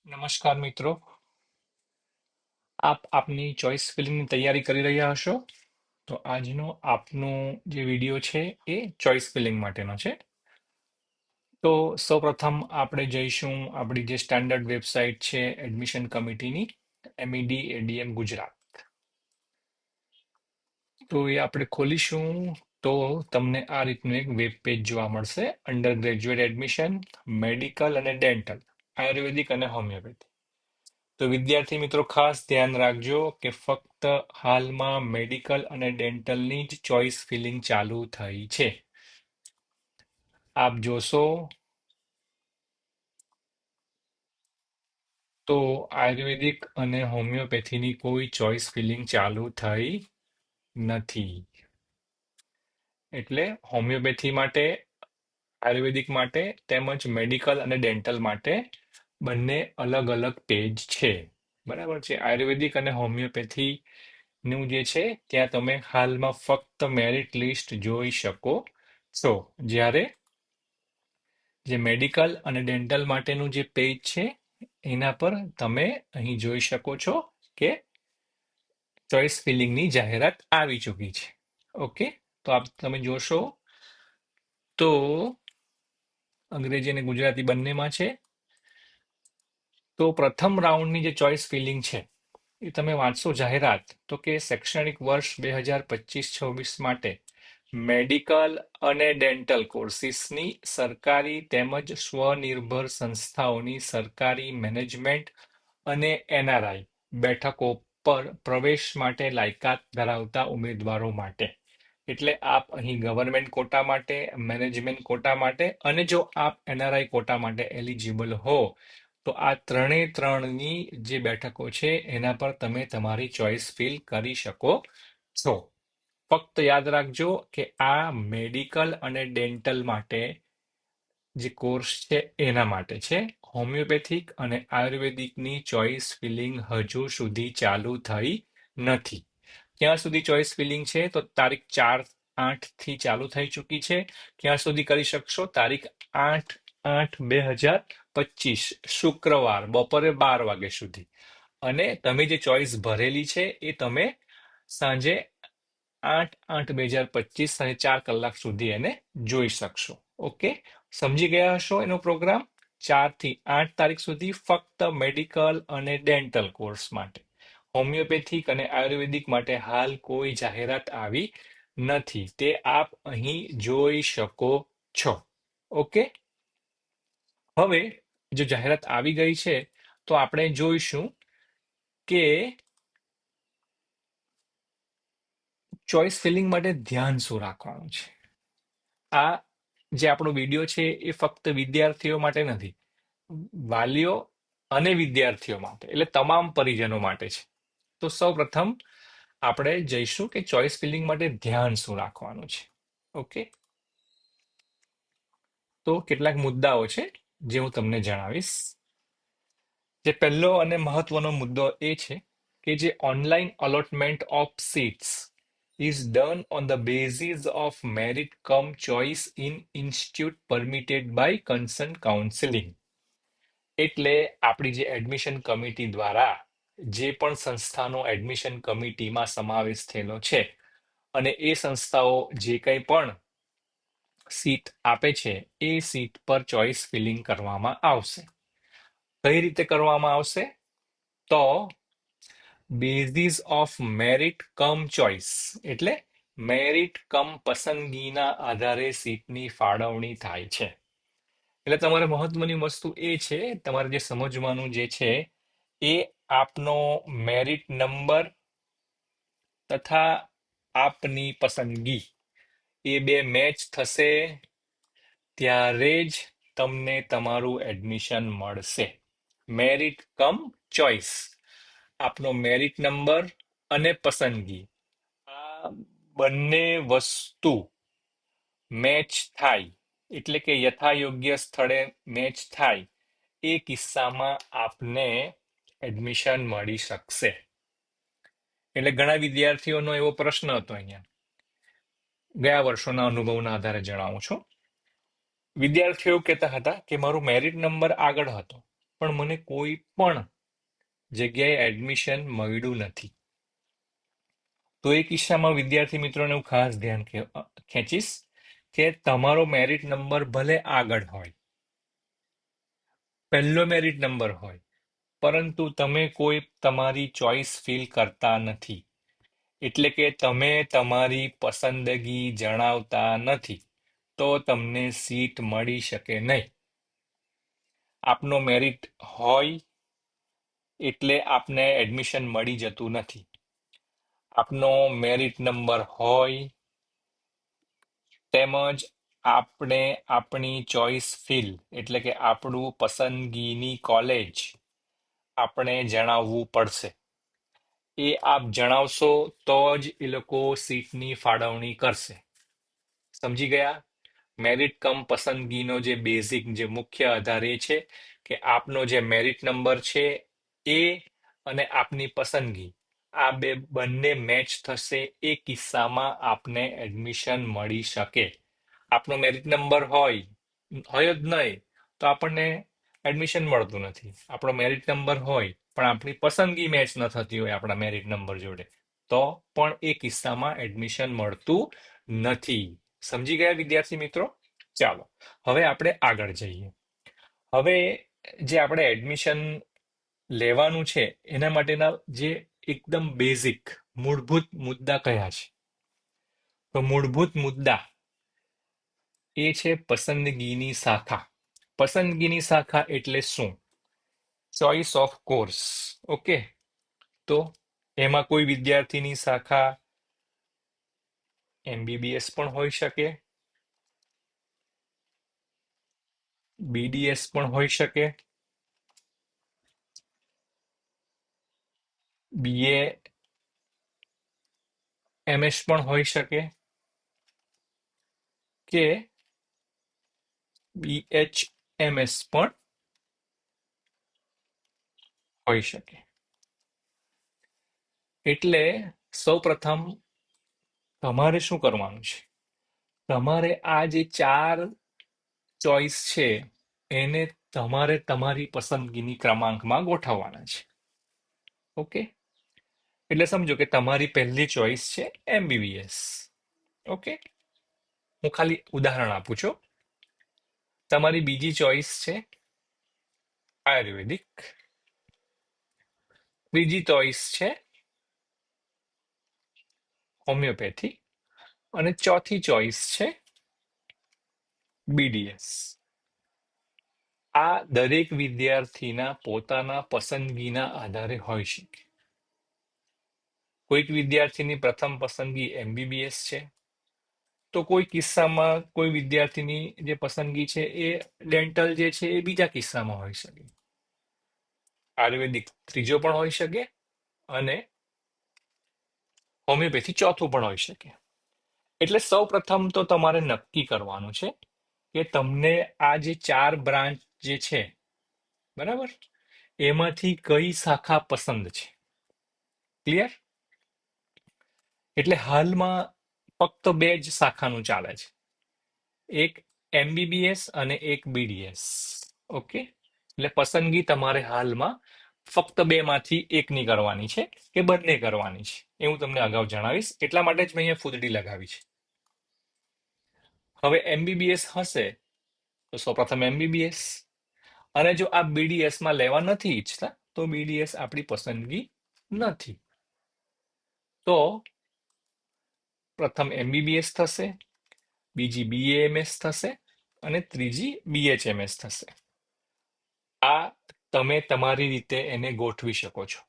નમસ્કાર મિત્રો, આપ આપની ચોઇસ ફિલિંગની તૈયારી કરી રહ્યા હશો. તો આજનો આપનો જે વિડીયો છે એ ચોઇસ ફિલિંગ માટેનો છે. તો સૌપ્રથમ આપણે જઈશું આપણી જે સ્ટાન્ડર્ડ વેબસાઇટ છે એડમિશન કમિટીની MED ADM ગુજરાત. તો એ આપણે ખોલીશું તો તમને આ રીતનું એક વેબ પેજ જોવા મળશે. અંડર ગ્રેજ્યુએટ એડમિશન, મેડિકલ અને ડેન્ટલ, આયુર્વેદિક અને હોમિયોપેથી. તો વિદ્યાર્થી મિત્રો ખાસ ધ્યાન રાખજો કે ફક્ત હાલમાં મેડિકલ અને ડેન્ટલની જ ચોઇસ ફિલિંગ ચાલુ થઈ છે. આપ જોશો તો આયુર્વેદિક અને હોમિયોપેથીની કોઈ ચોઇસ ફિલિંગ ચાલુ થઈ નથી. એટલે હોમિયોપેથી માટે, આયુર્વેદિક માટે તેમજ મેડિકલ અને ડેન્ટલ માટે બંને અલગ અલગ પેજ છે. બરાબર છે. આયુર્વેદિક અને હોમિયોપેથી નું જે છે ત્યાં તમે હાલમાં ફક્ત મેરિટ લિસ્ટ જોઈ શકો છો. જ્યારે જે મેડિકલ અને ડેન્ટલ માટેનું જે પેજ છે એના પર તમે અહીં જોઈ શકો છો કે ચોઇસ ફિલિંગની જાહેરાત આવી ચૂકી છે. ઓકે, તો તમે જોશો તો અંગ્રેજી અને ગુજરાતી બંનેમાં છે. તો પ્રથમ રાઉન્ડની જે ચોઇસ ફિલિંગ છે એ તમે વાંચશો જાહેરાત તો કે શૈક્ષણિક વર્ષ 2025-26 માટે મેડિકલ અને ડેન્ટલ કોર્સિસની સરકારી તેમજ સ્વનિર્ભર સંસ્થાઓની સરકારી મેનેજમેન્ટ અને NRI બેઠકો પર પ્રવેશ માટે લાયકાત ધરાવતા ઉમેદવારો માટે. એટલે આપ અહીં ગવર્મેન્ટ કોટા માટે, મેનેજમેન્ટ કોટા માટે અને જો આપ NRI કોટા માટે એલિજિબલ હો તો આ ત્રણની જે બેઠકો છે એના પર તમે તમારી ચોઇસ ફિલ કરી શકો છો. ફક્ત યાદ રાખજો કે આ મેડિકલ અને ડેન્ટલ માટે જે કોર્સ છે એના માટે છે. હોમિયોપેથિક અને આયુર્વેદિકની ચોઇસ ફિલિંગ હજુ સુધી ચાલુ થઈ નથી. ક્યાં સુધી ચોઇસ ફિલિંગ છે? તો તારીખ 4/8 થી ચાલુ થઈ ચૂકી છે. ક્યાં સુધી કરી શકશો? તારીખ 8/8/2025 શુક્રવાર બપોરે 12 વાગ્યા સુધી. અને તમે જે ચોઇસ ભરેલી છે એ તમે સાંજે 8/8/2025 સાંજે 4 કલાક સુધી એને જોઈ શકશો. ઓકે, સમજી ગયા હશો એનો પ્રોગ્રામ. 4 થી 8 તારીખ સુધી ફક્ત મેડિકલ અને ડેન્ટલ કોર્સ માટે. હોમિયોપેથિક અને આયુર્વેદિક માટે હાલ કોઈ જાહેરાત આવી નથી. તે આપ અહીં જોઈ શકો છો. ઓકે, હવે જો જાહેરાત આવી ગઈ છે તો આપણે જોઈશું કે ચોઇસ ફિલિંગ માટે ધ્યાન શું રાખવાનું છે. આ જે આપણો વિડીયો છે એ ફક્ત વિદ્યાર્થીઓ માટે નથી, વાલીઓ અને વિદ્યાર્થીઓ માટે, એટલે તમામ પરિજનો માટે છે. તો સૌ પ્રથમ આપણે જઈશું કે ચોઇસ ફિલિંગ માટે ધ્યાન શું રાખવાનું છે. ઓકે, તો કેટલાક મુદ્દાઓ છે જે હું તમને જણાવીશ. જે પહેલો અને મહત્વનો મુદ્દો એ છે કે જે online allotment of seats is done on the basis of merit cum choice in institute permitted by concerned counseling. એટલે આપણી જે એડમિશન કમિટી દ્વારા જે પણ સંસ્થાનો એડમિશન કમિટીમાં સમાવેશ થયેલો છે અને એ સંસ્થાઓ જે કંઈ પણ સીટ આપે છે એ સીટ પર ચોઇસ ફિલિંગ કરવામાં આવશે. કઈ રીતે કરવામાં આવશે? તો basis of merit cum choice, એટલે મેરિટ કમ પસંદગીના આધારે સીટની ફાળવણી થાય છે. એટલે તમારે મહત્વની વસ્તુ એ છે, તમારે જે સમજવાનું જે છે એ આપનો મેરિટ નંબર તથા આપની પસંદગી એ બે મેચ થશે ત્યારે જ તમને તમારું એડમિશન મળશે. મેરિટ કમ ચોઇસ, આપનો મેરિટ નંબર અને પસંદગી આ બંને વસ્તુ મેચ થાય, એટલે કે યથાયોગ્ય સ્થળે મેચ થાય, એ કિસ્સામાં આપને એડમિશન મળી શકશે. એટલે ઘણા વિદ્યાર્થીઓનો એવો પ્રશ્ન હતો. અહીંયા ગયા વર્ષોના અનુભવના આધારે જણાવું છું. વિદ્યાર્થીઓ કહેતા હતા કે મારું મેરિટ નંબર આગળ હતો પણ મને કોઈ પણ જગ્યાએ એડમિશન મળ્યું નથી. તો એ કિસ્સામાં વિદ્યાર્થી મિત્રોને હું ખાસ ધ્યાન ખેંચીશ કે તમારો મેરિટ નંબર ભલે આગળ હોય, પહેલો મેરિટ નંબર હોય, પરંતુ તમે કોઈ તમારી ચોઈસ ફીલ કરતા નથી, એટલે કે તમે તમારી પસંદગી જણાવતા નથી, તો તમને સીટ મળી શકે નહીં. આપનો મેરિટ હોય એટલે આપને એડમિશન મળી જતું નથી. આપનો મેરિટ નંબર હોય તેમજ આપણે આપણી ચોઈસ ફિલ એટલે કે આપણું પસંદગીની કોલેજ આપણે જણાવવું પડશે. એ આપ જણાવશો તો જ એ લોકો સીટની ફાળવણી કરશે. સમજી ગયા? મેરિટ કમ પસંદગીનો જે બેઝિક જે મુખ્ય આધાર એ છે કે આપનો જે મેરિટ નંબર છે એ અને આપની પસંદગી આ બંને મેચ થશે, એ કિસ્સામાં આપને એડમિશન મળી શકે. આપનો મેરિટ નંબર હોય જ નહીં તો આપણને એડમિશન મળતું નથી. આપણો મેરિટ નંબર હોય પણ આપણી પસંદગી મેચ ન થતી હોય આપણા મેરિટ નંબર જોડે, તો પણ એ કિસ્સામાં એડમિશન મળતું નથી. સમજી ગયા વિદ્યાર્થી મિત્રો? ચાલો હવે આપણે આગળ જઈએ. હવે જે આપણે એડમિશન લેવાનું છે એના માટેના જે એકદમ બેઝિક મૂળભૂત મુદ્દા કયા છે? તો મૂળભૂત મુદ્દા એ છે પસંદગીની શાખા. પસંદગીની શાખા એટલે શું? Choice of course. ઓકે, તો એમાં કોઈ વિદ્યાર્થીની શાખા MBBS પણ હોઈ શકે, BDS પણ હોઈ શકે, BA MS પણ હોઈ શકે, કે BHMS પણ હોઈ શકે. એટલે સૌપ્રથમ તમારે શું કરવાનું છે? તમારે આ જે 4 ચોઇસ છે એને તમારે તમારી પસંદગીની ક્રમાંકમાં ગોઠવવાના છે. ઓકે, એટલે સમજો કે તમારી પહેલી ચોઇસ છે MBBS. ઓકે, હું ખાલી ઉદાહરણ આપું છું. તમારી બીજી ચોઇસ છે આયુર્વેદિક, ત્રીજી ચોઇસ છે હોમિયોપેથી અને ચોથી ચોઇસ છે BDS. આ દરેક વિદ્યાર્થીના પોતાના પસંદગીના આધારે હોઈ શકે. કોઈક વિદ્યાર્થીની પ્રથમ પસંદગી MBBS છે, તો કોઈ કિસ્સામાં કોઈ વિદ્યાર્થીની જે પસંદગી છે એ ડેન્ટલ જે છે એ બીજા કિસ્સામાં હોઈ શકે, આયુર્વેદિક ત્રીજો પણ હોઈ શકે અને હોમિયોપેથી ચોથું પણ હોઈ શકે. એટલે સૌ પ્રથમ તો તમારે નક્કી કરવાનું છે કે તમને આ જે 4 બ્રાન્ચ જે છે, બરાબર, એમાંથી કઈ શાખા પસંદ છે. ક્લિયર? એટલે હાલમાં ફક્ત 2 જ શાખાનું ચાલે છે, એક MBBS અને એક BDS. ઓકે, એટલે પસંદગી તમારે હાલમાં ફક્ત 2 માંથી એકની કરવાની છે કે બંને કરવાની છે, એ હું તમને અગાઉ જણાવીશ. એટલા માટે જ મેં અહીંયા ફૂદડી લગાવી છે. હવે MBBS હશે તો સૌપ્રથમ MBBS, અને જો આ BDS માં લેવા નથી ઈચ્છતા તો BDS આપણી પસંદગી નથી, તો પ્રથમ MBBS થશે, બીજી BAMS થશે અને ત્રીજી BHMS થશે. આ તમે તમારી રીતે એને ગોઠવી શકો છો.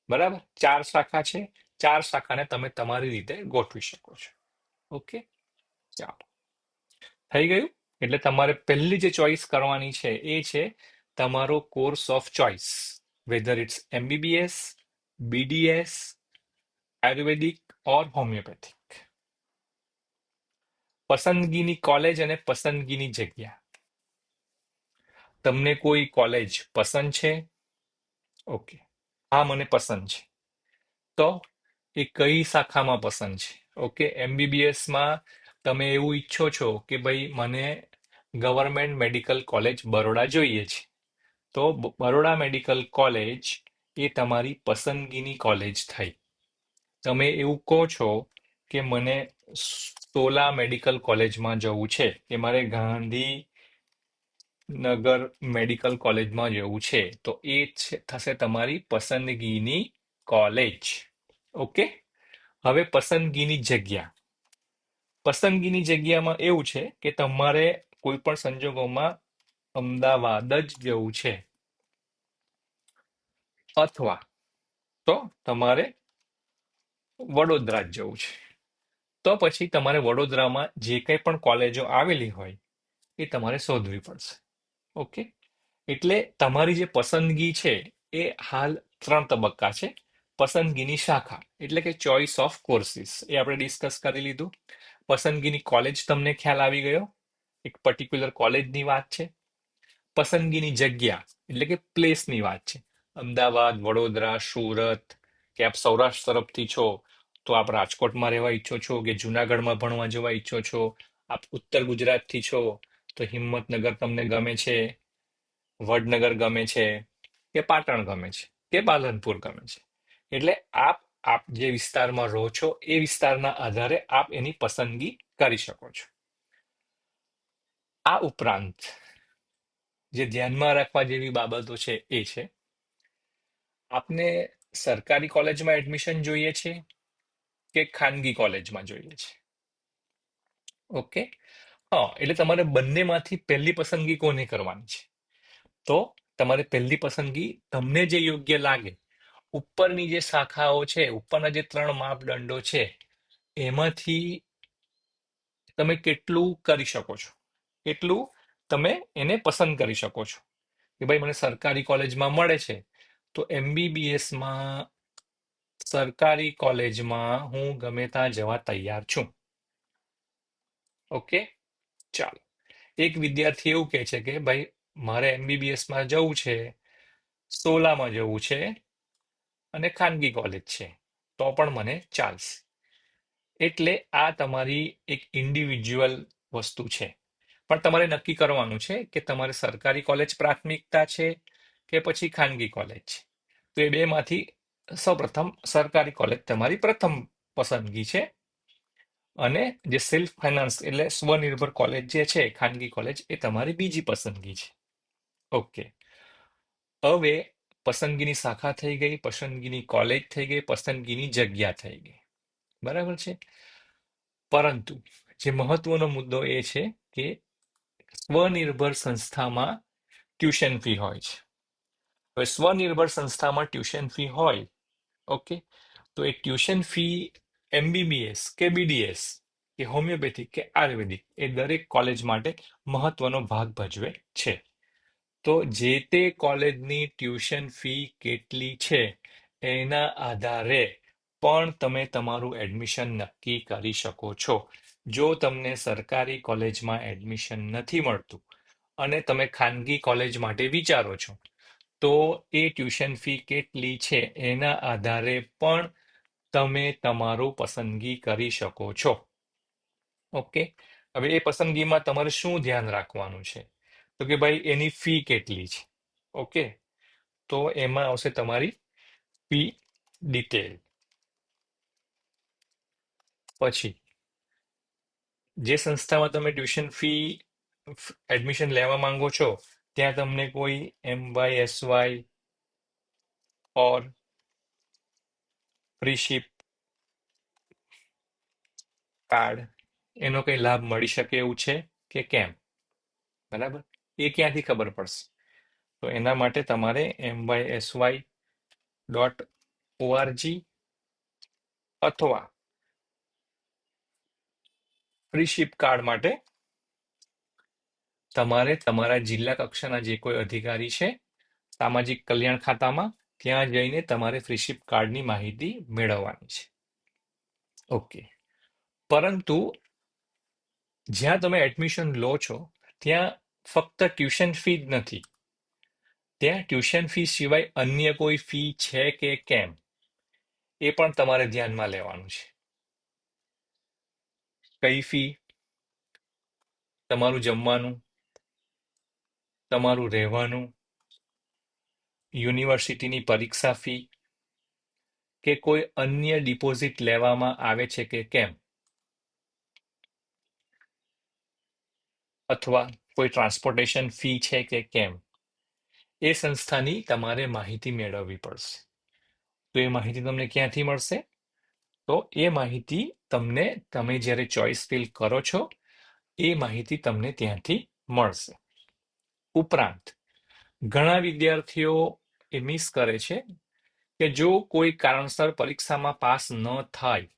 બરાબર, 4 શાખા છે, 4 શાખાને તમે તમારી રીતે ગોઠવી શકો છો. ઓકે, ચાલો, થઈ ગયું. એટલે તમારે પહેલી જે ચોઈસ કરવાની છે એ છે તમારો course of choice, whether it's MBBS, BDS, ayurvedic or homeopathic. પસંદગીની કોલેજ અને પસંદગીની જગ્યા. તમને કોઈ કોલેજ પસંદ છે? ઓકે, હા મને પસંદ છે. તો એ કઈ શાખામાં પસંદ છે? ઓકે, MBBS માં તમે એવું ઈચ્છો છો કે ભાઈ મને ગવર્મેન્ટ મેડિકલ કોલેજ બરોડા જોઈએ છે, તો બરોડા મેડિકલ કોલેજ એ તમારી પસંદગીની કોલેજ થઈ. તમે એવું કહો છો કે મને સોલા મેડિકલ કોલેજમાં જવું છે, કે મારે ગાંધીનગર મેડિકલ કોલેજમાં જવું છે, તો એ થશે તમારી પસંદગીની કોલેજ. ઓકે. હવે પસંદગીની જગ્યા. પસંદગીની જગ્યામાં એવું છે કે તમારે કોઈ પણ સંજોગોમાં અમદાવાદ જ જવું છે, અથવા તો તમારે વડોદરા જ જવું છે. તો પછી તમારે વડોદરામાં જે કંઈ પણ કોલેજો આવેલી હોય એ તમારે શોધવી પડશે. ઓકે. એટલે તમારી જે પસંદગી છે એ હાલ 3 તબક્કા છે. પસંદગીની શાખા એટલે કે ચોઇસ ઓફ કોર્સિસ, એ આપણે ડિસ્કસ કરી લીધું. પસંદગીની કોલેજ તમને ખ્યાલ આવી ગયો, એક પર્ટિક્યુલર કોલેજની વાત છે. પસંદગીની જગ્યા એટલે કે પ્લેસની વાત છે. અમદાવાદ, વડોદરા, સુરત, કે આપ સૌરાષ્ટ્ર તરફથી છો તો આપ રાજકોટમાં રહેવા ઈચ્છો છો, કે જુનાગઢમાં ભણવા જવા ઈચ્છો છો. આપ ઉત્તર ગુજરાતથી છો તો હિંમતનગર તમને ગમે છે, વડનગર ગમે છે, કે પાટણ ગમે છે, કે પાલનપુર ગમે છે. એટલે આપ આપ જે વિસ્તારમાં રહો છો એ વિસ્તારના આધારે આપ એની પસંદગી કરી શકો છો. આ ઉપરાંત જે ધ્યાનમાં રાખવા જેવી બાબતો છે એ છે, આપને સરકારી કોલેજમાં એડમિશન જોઈએ છે કે ખાનગી કોલેજમાં જોઈએ છે? ઓકે. હા, એટલે તમારે બંનેમાંથી પહેલી પસંદગી કોને કરવાની છે? તો તમારે પહેલી પસંદગી તમને જે યોગ્ય લાગે, ઉપરની જે શાખાઓ છે, ઉપરના જે 3 માપદંડો છે, એમાંથી તમે કેટલું કરી શકો છો, કેટલું તમે એને પસંદ કરી શકો છો. કે ભાઈ મને સરકારી કોલેજમાં મળે છે તો MBBSમાં સરકારી કોલેજમાં હું ગમે ત્યાં જવા તૈયાર છું. ઓકે. ચાલો. એક વિદ્યાર્થી એવું કહે છે કે ભાઈ મારે MBBSમાં જવું છે, સોલામાં જવું છે અને ખાનગી કોલેજ છે, તો પણ મને ચાલશે. એટલે આ તમારી એક ઇન્ડિવિજ્યુઅલ વસ્તુ છે. પણ તમારે નક્કી કરવાનું છે કે તમારે સરકારી કોલેજ પ્રાથમિકતા છે કે પછી ખાનગી કોલેજ છે. તો એ બેમાંથી સૌપ્રથમ સરકારી કોલેજ તમારી પ્રથમ પસંદગી છે, અને જે સેલ્ફ ફાઇનાન્સ એટલે સ્વનિર્ભર કોલેજ જે છે, ખાનગી કોલેજ, એ તમારી બીજી પસંદગી છે. ઓકે. હવે પસંદગીની શાખા થઈ ગઈ, પસંદગીની કોલેજ થઈ ગઈ, પસંદગીની જગ્યા થઈ ગઈ. બરાબર છે. પરંતુ જે મહત્વનો મુદ્દો એ છે કે સ્વનિર્ભર સંસ્થામાં ટ્યુશન ફી હોય છે. હવે સ્વનિર્ભર સંસ્થામાં ટ્યુશન ફી હોય, ઓકે, તો એ ટ્યુશન ફી MBBS કે BDS કે હોમિયોપેથિક કે આયુર્વેદિક એ દરેક કોલેજ માટે મહત્વનો ભાગ ભજવે છે. તો જે તે કોલેજની ટ્યુશન ફી કેટલી છે એના આધારે પણ તમે તમારું એડમિશન નક્કી કરી શકો છો. જો તમને સરકારી કોલેજમાં એડમિશન નથી મળતું અને તમે ખાનગી કોલેજ માટે વિચારો છો, તો એ ટ્યુશન ફી કેટલી છે એના આધારે પણ તમે તમારું પસંદગી કરી શકો છો. ઓકે. હવે એ પસંદગીમાં તમારે શું ધ્યાન રાખવાનું છે? તો કે ભાઈ એની ફી કેટલી છે. ઓકે. તો એમાં આવશે તમારી ફી ડિટેલ. પછી જે સંસ્થામાં તમે ટ્યુશન ફી એડમિશન લેવા માંગો છો ત્યાં તમને કોઈ MYSY ઓર ફ્રીશિપ કાર્ડ એનો કઈ લાભ મળી શકે એવું છે કે કેમ? બરાબર. એ ક્યાંથી ખબર પડશે? તો એના માટે તમારે MYSY.org અથવા ફ્રીશિપ કાર્ડ માટે તમારે તમારા જિલ્લા કક્ષાના જે કોઈ અધિકારી છે સામાજિક કલ્યાણ ખાતામાં, ત્યાં જઈને તમારે ફ્રીશિપ કાર્ડની માહિતી મેળવવાની છે. ઓકે. પરંતુ જ્યાં તમે એડમિશન લો છો ત્યાં ફક્ત ટ્યુશન ફી જ નથી, ત્યાં ટ્યુશન ફી સિવાય અન્ય કોઈ ફી છે કે કેમ એ પણ તમારે ધ્યાનમાં લેવાનું છે. કઈ ફી? તમારું જમવાનું, તમારું રહેવાનું, યુનિવર્સિટીની પરીક્ષા ફી કે કોઈ અન્ય ડિપોઝિટ લેવામાં આવે છે કે કેમ, અથવા કોઈ ટ્રાન્સપોર્ટેશન ફી છે કે કેમ, એ સંસ્થાની તમારે માહિતી મેળવવી પડશે. તો એ માહિતી તમને ક્યાંથી મળશે? તો એ માહિતી તમને, તમે જ્યારે ચોઇસ ફિલ કરો છો એ માહિતી તમને ત્યાંથી મળશે. ઉપરાંત ઘણા વિદ્યાર્થીઓ એ મિસ કરે છે કે જો કોઈ કારણસર પરીક્ષામાં પાસ ન થાય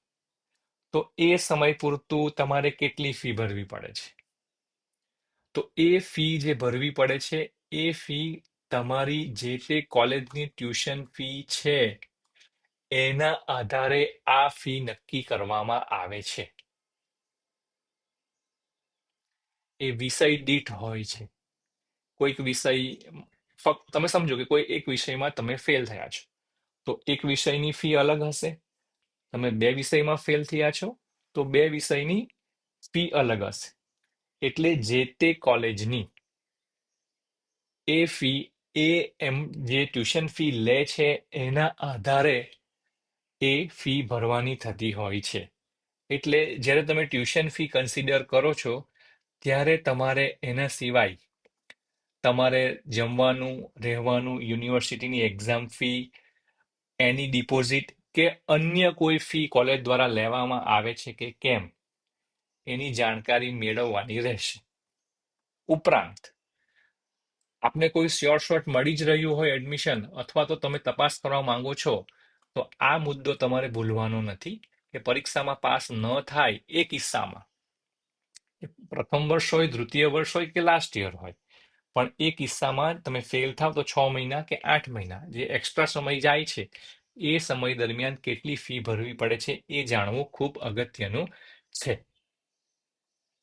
તો એ સમય પૂરતું તમારે કેટલી ફી ભરવી પડે છે. તો એ ફી જે ભરવી પડે છે એ ફી તમારી જે તે કોલેજની ટ્યુશન ફી છે એના આધારે આ ફી નક્કી કરવામાં આવે છે. એ વિષય દીઠ હોય છે. કોઈક વિષય, ફક્ત તમે સમજો કે કોઈ એક વિષયમાં તમે ફેલ થયા છો તો એક વિષયની ફી અલગ હશે. તમે બે વિષયમાં ફેલ થયા છો તો બે વિષયની ફી અલગ હશે. એટલે જે તે કોલેજની એ ફી એમ જે ટ્યુશન ફી લે છે એના આધારે એ ફી ભરવાની થતી હોય છે. એટલે જ્યારે તમે ટ્યુશન ફી કન્સિડર કરો છો ત્યારે તમારે એના સિવાય તમારે જમવાનું, રહેવાનું, યુનિવર્સિટીની એક્ઝામ ફી, એની ડિપોઝિટ કે અન્ય કોઈ ફી કોલેજ દ્વારા લેવામાં આવે છે કે કેમ એની જાણકારી મેળવવાની રહેશે. ઉપરાંત આપને કોઈ શ્યોર શોટ મળી જ રહ્યું હોય એડમિશન, અથવા તો તમે તપાસ કરવા માંગો છો, તો આ મુદ્દો તમારે ભૂલવાનો નથી કે પરીક્ષામાં પાસ ન થાય એ કિસ્સામાં, પ્રથમ વર્ષ હોય, દ્વિતીય વર્ષ હોય કે લાસ્ટ યર હોય, પણ એ કિસ્સામાં તમે ફેલ થાવ તો 6 મહિના કે 8 મહિના જે એક્સ્ટ્રા સમય જાય છે એ સમય દરમિયાન કેટલી ફી ભરવી પડે છે એ જાણવું ખૂબ અગત્યનું છે.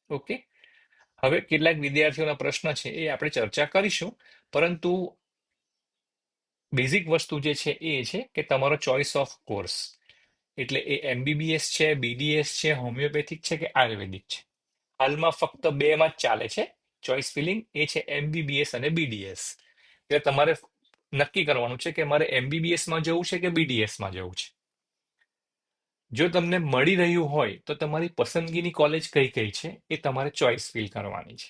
ઓકે. હવે કેટલાક વિદ્યાર્થીઓના પ્રશ્ન છે એ આપણે ચર્ચા કરીશું, પરંતુ બેઝિક વસ્તુ જે છે એ છે કે તમારો ચોઇસ ઓફ કોર્સ, એટલે એ MBBS છે, BDS છે, હોમિયોપેથિક છે કે આયુર્વેદિક છે. હાલમાં ફક્ત બેમાં જ ચાલે છે ચોઇસ ફિલિંગ, એ છે MBBS અને BDS. એટલે તમારે નક્કી કરવાનું છે કે મારે MBBS માં જવું છે કે BDS માં જવું છે. જો તમને મળી રહ્યું હોય તો તમારી પસંદગીની કોલેજ કઈ કઈ છે એ તમારે ચોઇસ ફિલ કરવાની છે.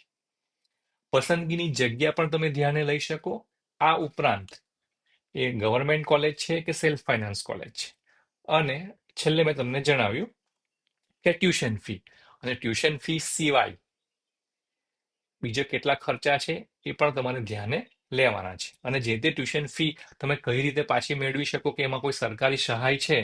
પસંદગીની જગ્યા પણ તમે ધ્યાને લઈ શકો. આ ઉપરાંત એ ગવર્મેન્ટ કોલેજ છે કે સેલ્ફ ફાઇનાન્સ કોલેજ છે. અને છેલ્લે મેં તમને જણાવ્યું કે ટ્યુશન ફી, અને ટ્યુશન ફી સિવાય બીજા કેટલા ખર્ચા છે એ પણ તમારે ધ્યાને લેવાના છે. અને જે તે ટ્યુશન ફી તમે કઈ રીતે પાછી મેળવી શકો, કે એમાં કોઈ સરકારી સહાય છે,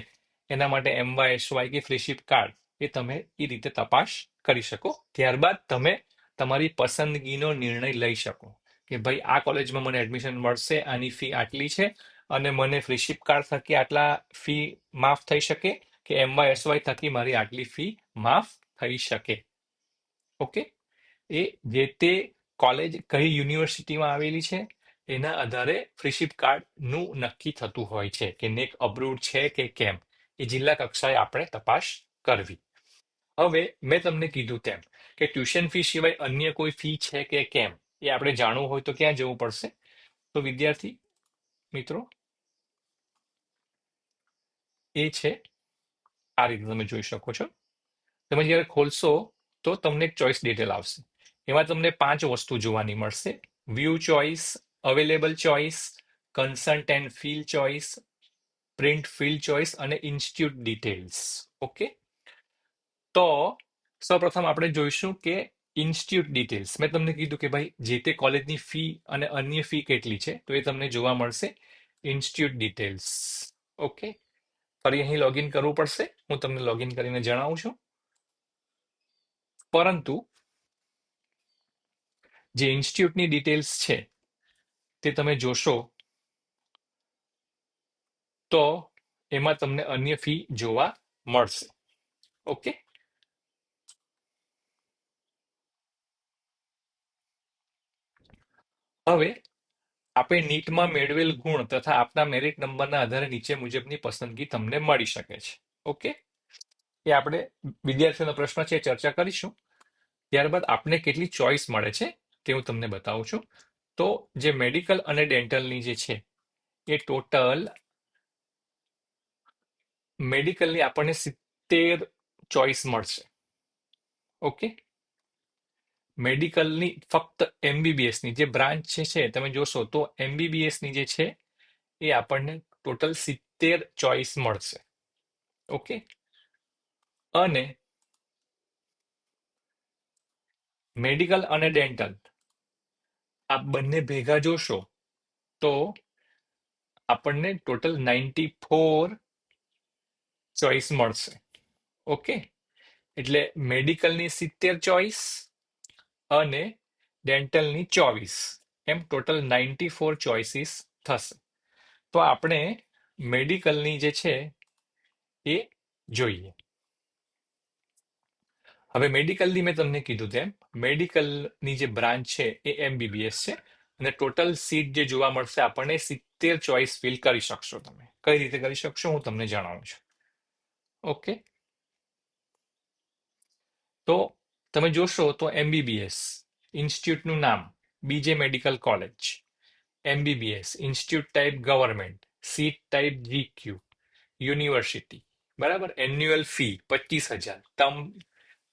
એના માટે MYSY કે ફ્રીશીપ કાર્ડ, એ તમે એ રીતે તપાસ કરી શકો. ત્યારબાદ તમે તમારી પસંદગીનો નિર્ણય લઈ શકો કે ભાઈ આ કોલેજમાં મને એડમિશન મળશે, આની ફી આટલી છે અને મને ફ્રીશીપ કાર્ડ થકી આટલા ફી માફ થઈ શકે, કે MYSY થકી મારી આટલી ફી માફ થઈ શકે. ઓકે. એ જે તે કોલેજ કઈ યુનિવર્સિટીમાં આવેલી છે એના આધારે ફ્રીશીપ કાર્ડનું નક્કી થતું હોય છે કે નેક અપ્રુવડ છે કે કેમ. એ જિલ્લા કક્ષાએ આપણે તપાસ કરવી. હવે મેં તમને કીધું તેમ કે ટ્યુશન ફી સિવાય અન્ય કોઈ ફી છે કે કેમ એ આપણે જાણવું હોય તો ક્યાં જવું પડશે? તો વિદ્યાર્થી મિત્રો, એ છે આ રીતે તમે જોઈ શકો છો. તમે જ્યારે ખોલશો તો તમને એક ચોઇસ ડિટેલ આવશે. એમાં તમને 5 વસ્તુ જોવાની મળશે: view choice, available choice, consent and fill choice, print fill choice અને ઇન્સ્ટિટ્યૂટ ડિટેલ્સ. ઓકે. તો સૌપ્રથમ આપણે જોઈશું કે ઇન્સ્ટિટ્યૂટ ડિટેલ્સ. મેં તમને કીધું કે ભાઈ જે તે કોલેજની ફી અને અન્ય ફી કેટલી છે, તો એ તમને જોવા મળશે ઇન્સ્ટિટ્યૂટ ડિટેલ્સ. ઓકે. ફરી અહીં લોગિન કરવું પડશે, હું તમને લોગિન કરીને જણાવું છું. પરંતુ જે ઇન્સ્ટિટ્યૂટની ડિટેલ્સ છે તે તમે જોશો તો એમાં તમને અન્ય ફી જોવા મળશે. ઓકે. હવે આપણે નીટમાં મેળવેલ ગુણ તથા આપના મેરિટ નંબરના આધારે નીચે મુજબની પસંદગી તમને મળી શકે છે. ઓકે. એ આપણે વિદ્યાર્થીઓનો પ્રશ્ન છે ચર્ચા કરીશું. ત્યારબાદ આપને કેટલી ચોઇસ મળે છે તે હું તમને બતાવું છું. તો જે મેડિકલ અને ડેન્ટલની જે છે એ ટોટલ મેડિકલની આપણને 70 ચોઇસ મળશે. ઓકે, મેડિકલની ફક્ત એમબીબીએસની જે બ્રાન્ચ છે તમે જોશો તો એમબીબીએસની જે છે એ આપણને ટોટલ 70 ચોઇસ મળશે. ઓકે, અને મેડિકલ અને ડેન્ટલ આ બંને ભેગા જોશો તો આપણને ટોટલ 94 ચોઇસ મળશે. ઓકે, એટલે મેડિકલની 70 ચોઇસ અને ડેન્ટલની 24, એમ ટોટલ 94 ચોઇસીસ થશે. તો આપણે મેડિકલની જે છે એ જોઈએ. હવે મેડિકલની મેં તમને કીધું તેમ મેડિકલની જે બ્રાન્ચ છે એ એમબીબીએસ છે અને ટોટલ સીટ જે જોવા મળશે આપણને 70 ચોઇસ ફિલ કરી શકશો. તમે કઈ રીતે કરી શકશો હું તમને જણાવું છું. ઓકે, તો તમે જોશો તો એમબીબીએસ ઇન્સ્ટિટ્યૂટનું નામ BJ medical college, MBBS institute type government, seat type GQ, university, બરાબર. Annual fee 25,000,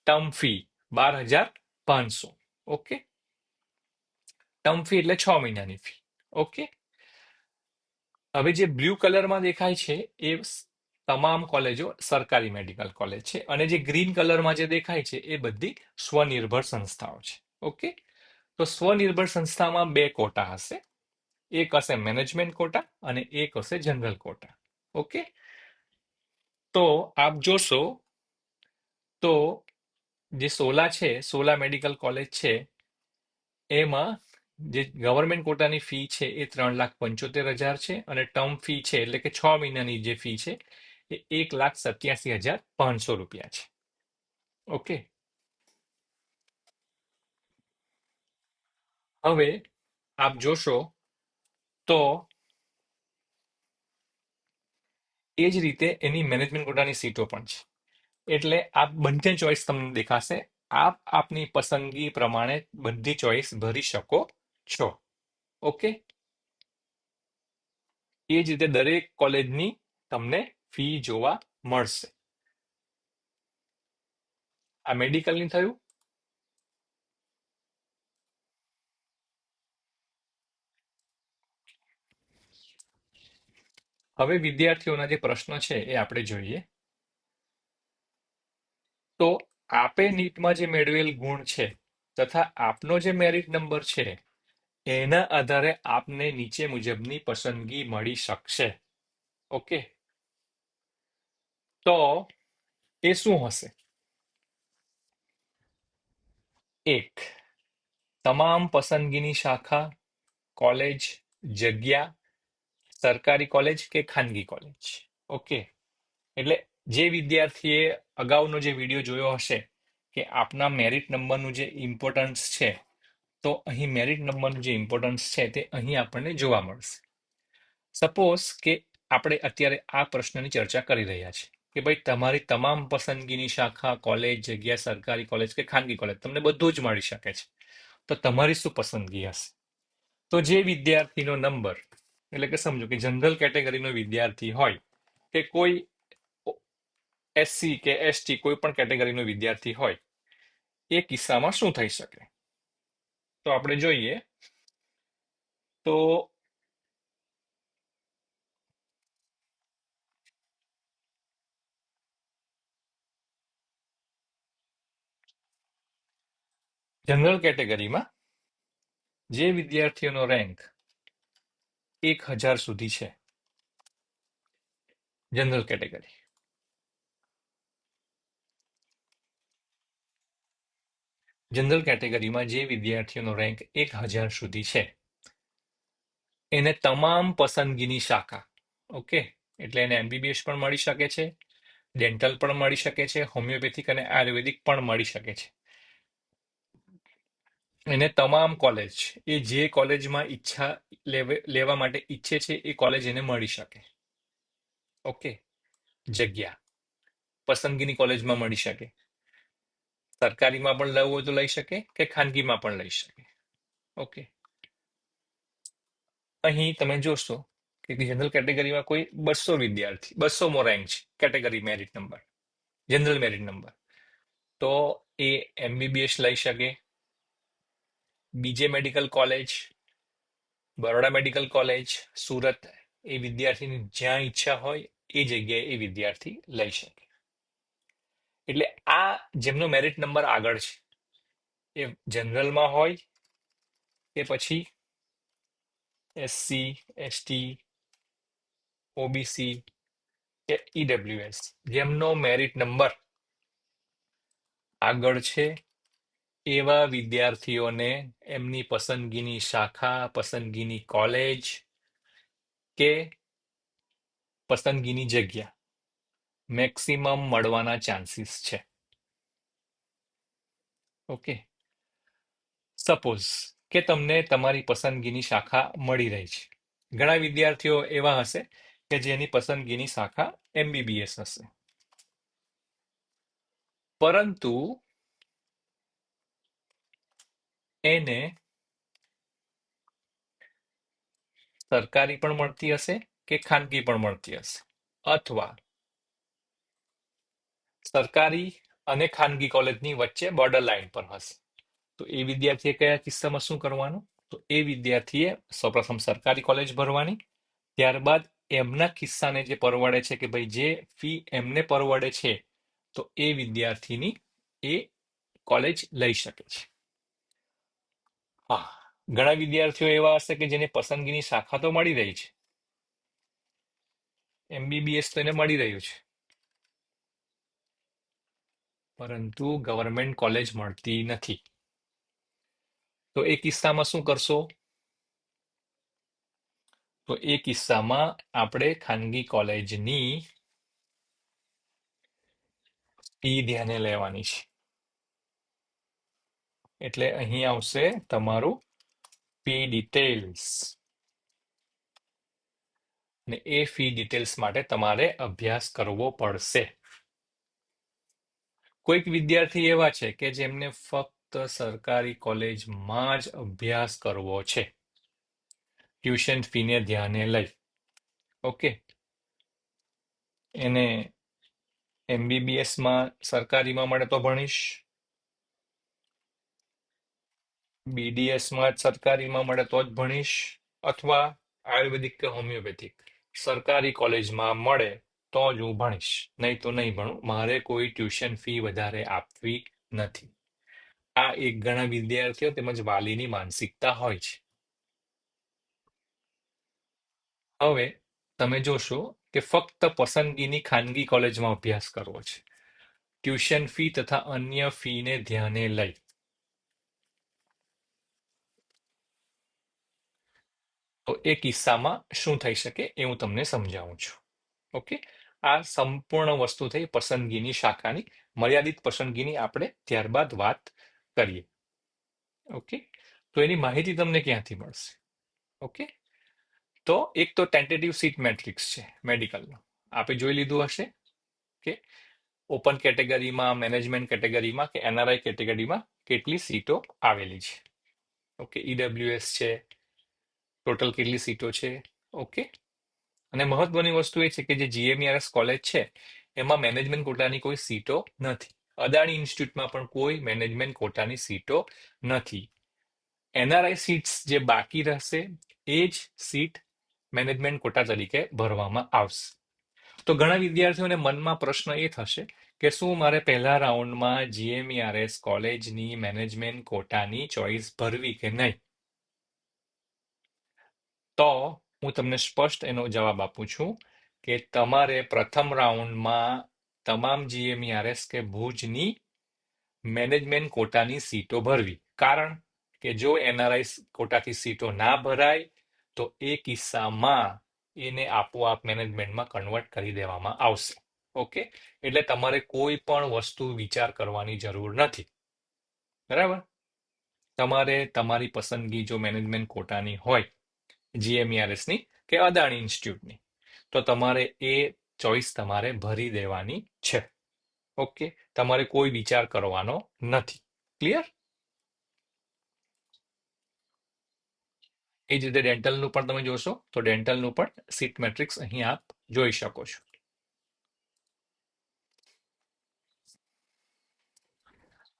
term fee 12,500. Okay, term fee એટલે 6 મહિનાની ફી. ઓકે, હવે જે બ્લુ કલરમાં દેખાય છે એ તમામ કોલેજો સરકારી મેડિકલ કોલેજ છે અને જે ગ્રીન કલરમાં જે દેખાય છે એ બધી સ્વનિર્ભર સંસ્થાઓ છે. ઓકે, તો સ્વનિર્ભર સંસ્થામાં બે કોટા હશે, એક હશે મેનેજમેન્ટ કોટા અને એક હશે જનરલ કોટા. ઓકે, તો આપ જોશો તો જે સોલા મેડિકલ કોલેજ છે એમાં જે ગવર્મેન્ટ કોટાની ફી છે એ 3,75,000 છે અને ટર્મ ફી છે એટલે કે 6 મહિનાની જે ફી છે એ 1,87,500 રૂપિયા છે. ઓકે, હવે આપ જોશો તો એ જ રીતે એની મેનેજમેન્ટ કોટાની સીટો પણ છે. એટલે આ બંને ચોઇસ તમને દેખાશે. આપ આપની પસંદગી પ્રમાણે બધી ચોઇસ ભરી શકો છો. ઓકે, એ જ રીતે દરેક કોલેજની તમને ફી જોવા મળશે. આ મેડિકલની થયું. હવે વિદ્યાર્થીઓના જે પ્રશ્નો છે એ આપણે જોઈએ. તો આપે નીટમાં જે મેળવેલ ગુણ છે તથા આપનો જે મેરિટ નંબર છે એના આધારે આપને નીચે મુજબની પસંદગી મળી શકશે. ઓકે, તો એ શું હશે? 1, તમામ પસંદગીની શાખા, કોલેજ, જગ્યા, સરકારી કોલેજ કે ખાનગી કોલેજ. ઓકે, એટલે જે વિદ્યાર્થીએ અગાઉનો જે વિડીયો જોયો હશે કે આપના મેરિટ નંબરનું જે ઇમ્પોર્ટન્સ છે, તો અહીં મેરિટ નંબરનું જે ઇમ્પોર્ટન્સ છે તે અહીં આપણને જોવા મળશે. સપોઝ કે આપણે અત્યારે આ પ્રશ્નની ચર્ચા કરી રહ્યા છીએ કે ભાઈ તમારી તમામ પસંદગીની શાખા, કોલેજ, જગ્યા, સરકારી કોલેજ કે ખાનગી કોલેજ તમને બધું જ મળી શકે છે, તો તમારી શું પસંદગી હશે? તો જે વિદ્યાર્થીનો નંબર એટલે કે સમજો કે જનરલ કેટેગરીનો વિદ્યાર્થી હોય કે કોઈ એસસી કે એસટી કોઈ પણ કેટેગરીનો વિદ્યાર્થી હોય, એ કિસ્સામાં શું થઈ શકે? તો આપણે જોઈએ તો જનરલ કેટેગરીમાં જે વિદ્યાર્થીઓનો રેન્ક 1,000 સુધી છે, જનરલ કેટેગરી, જનરલ કેટેગરીમાં જે વિદ્યાર્થીઓનો રેન્ક 1,000 સુધી છે એને તમામ પસંદગીની શાખા, ઓકે, એટલે એને એમબીબીએસ પણ મળી શકે છે, ડેન્ટલ પણ મળી શકે છે, હોમિયોપેથિક અને આયુર્વેદિક પણ મળી શકે છે. એને તમામ કોલેજ, એ જે કોલેજમાં ઈચ્છા લેવા માટે ઈચ્છે છે એ કોલેજ એને મળી શકે. ઓકે, જગ્યા પસંદગીની કોલેજમાં મળી શકે, સરકારીમાં પણ લેવું હોય તો લઈ શકે કે ખાનગીમાં પણ લઈ શકે. ઓકે, અહીં તમે જોશો કે જનરલ કેટેગરીમાં કોઈ 200 વિદ્યાર્થી, 200મો રેન્ક છે category merit number, general merit number, તો એ MBBS લઈ શકે. BJ medical college, Baroda medical college, Surat, એ વિદ્યાર્થીની જ્યાં ઈચ્છા હોય એ જગ્યાએ એ વિદ્યાર્થી લઈ શકે. એટલે આ જેમનો મેરિટ નંબર આગળ છે એ જનરલમાં હોય કે પછી SC, ST, OBC કે EWS, જેમનો મેરિટ નંબર આગળ છે એવા વિદ્યાર્થીઓને એમની પસંદગીની શાખા, પસંદગીની કોલેજ કે પસંદગીની જગ્યા મેક્સિમમ મળવાના ચાન્સીસ છે. ઓકે, સપોઝ કે તમને તમારી પસંદગીની શાખા મળી રહી છે. ઘણા વિદ્યાર્થીઓ એવા હશે કે જેની પસંદગીની શાખા MBBS હશે, પરંતુ એને સરકારી પણ મળતી હશે કે ખાનગી પણ મળતી હશે, અથવા સરકારી અને ખાનગી કોલેજની વચ્ચે બોર્ડર લાઇન પર હશે. તો એ વિદ્યાર્થીએ કયા કિસ્સામાં શું કરવાનું? તો એ વિદ્યાર્થીએ સૌપ્રથમ સરકારી કોલેજ ભરવાની, ત્યારબાદ એમના કિસ્સાને જે પરવડે છે કે ભાઈ જે ફી એમને પરવડે છે તો એ વિદ્યાર્થીની એ કોલેજ લઈ શકે છે. હા, ઘણા વિદ્યાર્થીઓ એવા હશે કે જેને પસંદગીની શાખા તો મળી રહી છે, MBBS તો એને મળી રહ્યું છે, પરંતુ ગવર્મેન્ટ કોલેજ મળતી નથી. તો એ કિસ્સામાં શું કરશો? તો એ કિસ્સામાં આપણે ખાનગી કોલેજની ફી ધ્યાને લેવાની છે. એટલે અહીં આવશે તમારું ફી ડિટેલ્સ, અને એ ફી ડિટેલ્સ માટે તમારે અભ્યાસ કરવો પડશે. કોઈક વિદ્યાર્થી એવા છે કે જેમને ફક્ત સરકારી કોલેજમાં જ અભ્યાસ કરવો છે, ટ્યુશન ફીને ધ્યાને લઈ. ઓકે, એને MBBSમાં સરકારીમાં મળે તો ભણીશ, BDSમાં સરકારીમાં મળે તો જ ભણીશ, અથવા આયુર્વેદિક કે હોમિયોપેથિક સરકારી કોલેજમાં મળે તો જ હું ભણીશ, નહીં તો નહીં ભણું, મારે કોઈ ટ્યુશન ફી વધારે આપવી નથી. આ એક ઘણા વિદ્યાર્થીઓ તેમજ વાલીની માનસિકતા હોય છે. હવે તમે જોશો કે ફક્ત પસંદગીની ખાનગી કોલેજમાં અભ્યાસ કરવો છે, ટ્યુશન ફી તથા અન્ય ફીને ધ્યાને લઈ. તો એ કિસ્સામાં શું થઈ શકે એ હું તમને સમજાવું છું. ઓકે, આ સંપૂર્ણ વસ્તુ થઈ પસંદગીની શાખાની. મર્યાદિત પસંદગીની આપણે ત્યારબાદ વાત કરીએ. ઓકે, તો એની માહિતી તમને ક્યાંથી મળશે? ઓકે, તો એક તો ટેન્ટેટિવ સીટ મેટ્રિક્સ છે મેડિકલનો, આપણે જોઈ લીધું હશે કે ઓપન કેટેગરીમાં, મેનેજમેન્ટ કેટેગરીમાં કે NRI કેટેગરીમાં કેટલી સીટો આવેલી છે. ઓકે, EWS છે, ટોટલ કેટલી સીટો છે. ઓકે, અને મહત્વની વસ્તુ એ છે કે જે GMERS કોલેજ છે એમાં મેનેજમેન્ટ કોટાની કોઈ સીટો નથી. અદાણી ઇન્સ્ટિટ્યૂટમાં પણ કોઈ મેનેજમેન્ટ કોટાની સીટો નથી. NRI સીટ્સ જે બાકી રહેશે એ જ સીટ મેનેજમેન્ટ કોટા તરીકે ભરવામાં આવશે. તો ઘણા વિદ્યાર્થીઓને મનમાં પ્રશ્ન એ થશે કે શું મારે પહેલા રાઉન્ડમાં GMERS કોલેજની મેનેજમેન્ટ કોટાની ચોઇસ ભરવી કે નહીં? તો હું તમને સ્પષ્ટ એનો જવાબ આપું છું કે તમારે પ્રથમ રાઉન્ડમાં તમામ GMERS કે ભુજની મેનેજમેન્ટ કોટાની સીટો ભરવી. કારણ કે જો NRI કોટાથી સીટો ના ભરાય તો એ કિસ્સામાં એને આપોઆપ મેનેજમેન્ટમાં કન્વર્ટ કરી દેવામાં આવશે. ઓકે, એટલે તમારે કોઈ પણ વસ્તુ વિચાર કરવાની જરૂર નથી. બરાબર, તમારે તમારી પસંદગી જો મેનેજમેન્ટ કોટાની હોય GMERSની કે અદાણી ઇન્સ્ટિટ્યૂટની, તો તમારે એ ચોઇસ તમારે ભરી દેવાની છે. ઓકે, તમારે કોઈ વિચાર કરવાનો નથી. ક્લિયર? એ જ રીતે ડેન્ટલનું પણ તમે જોશો તો ડેન્ટલનું પણ સીટ મેટ્રિક્સ અહીં આપ જોઈ શકો છો.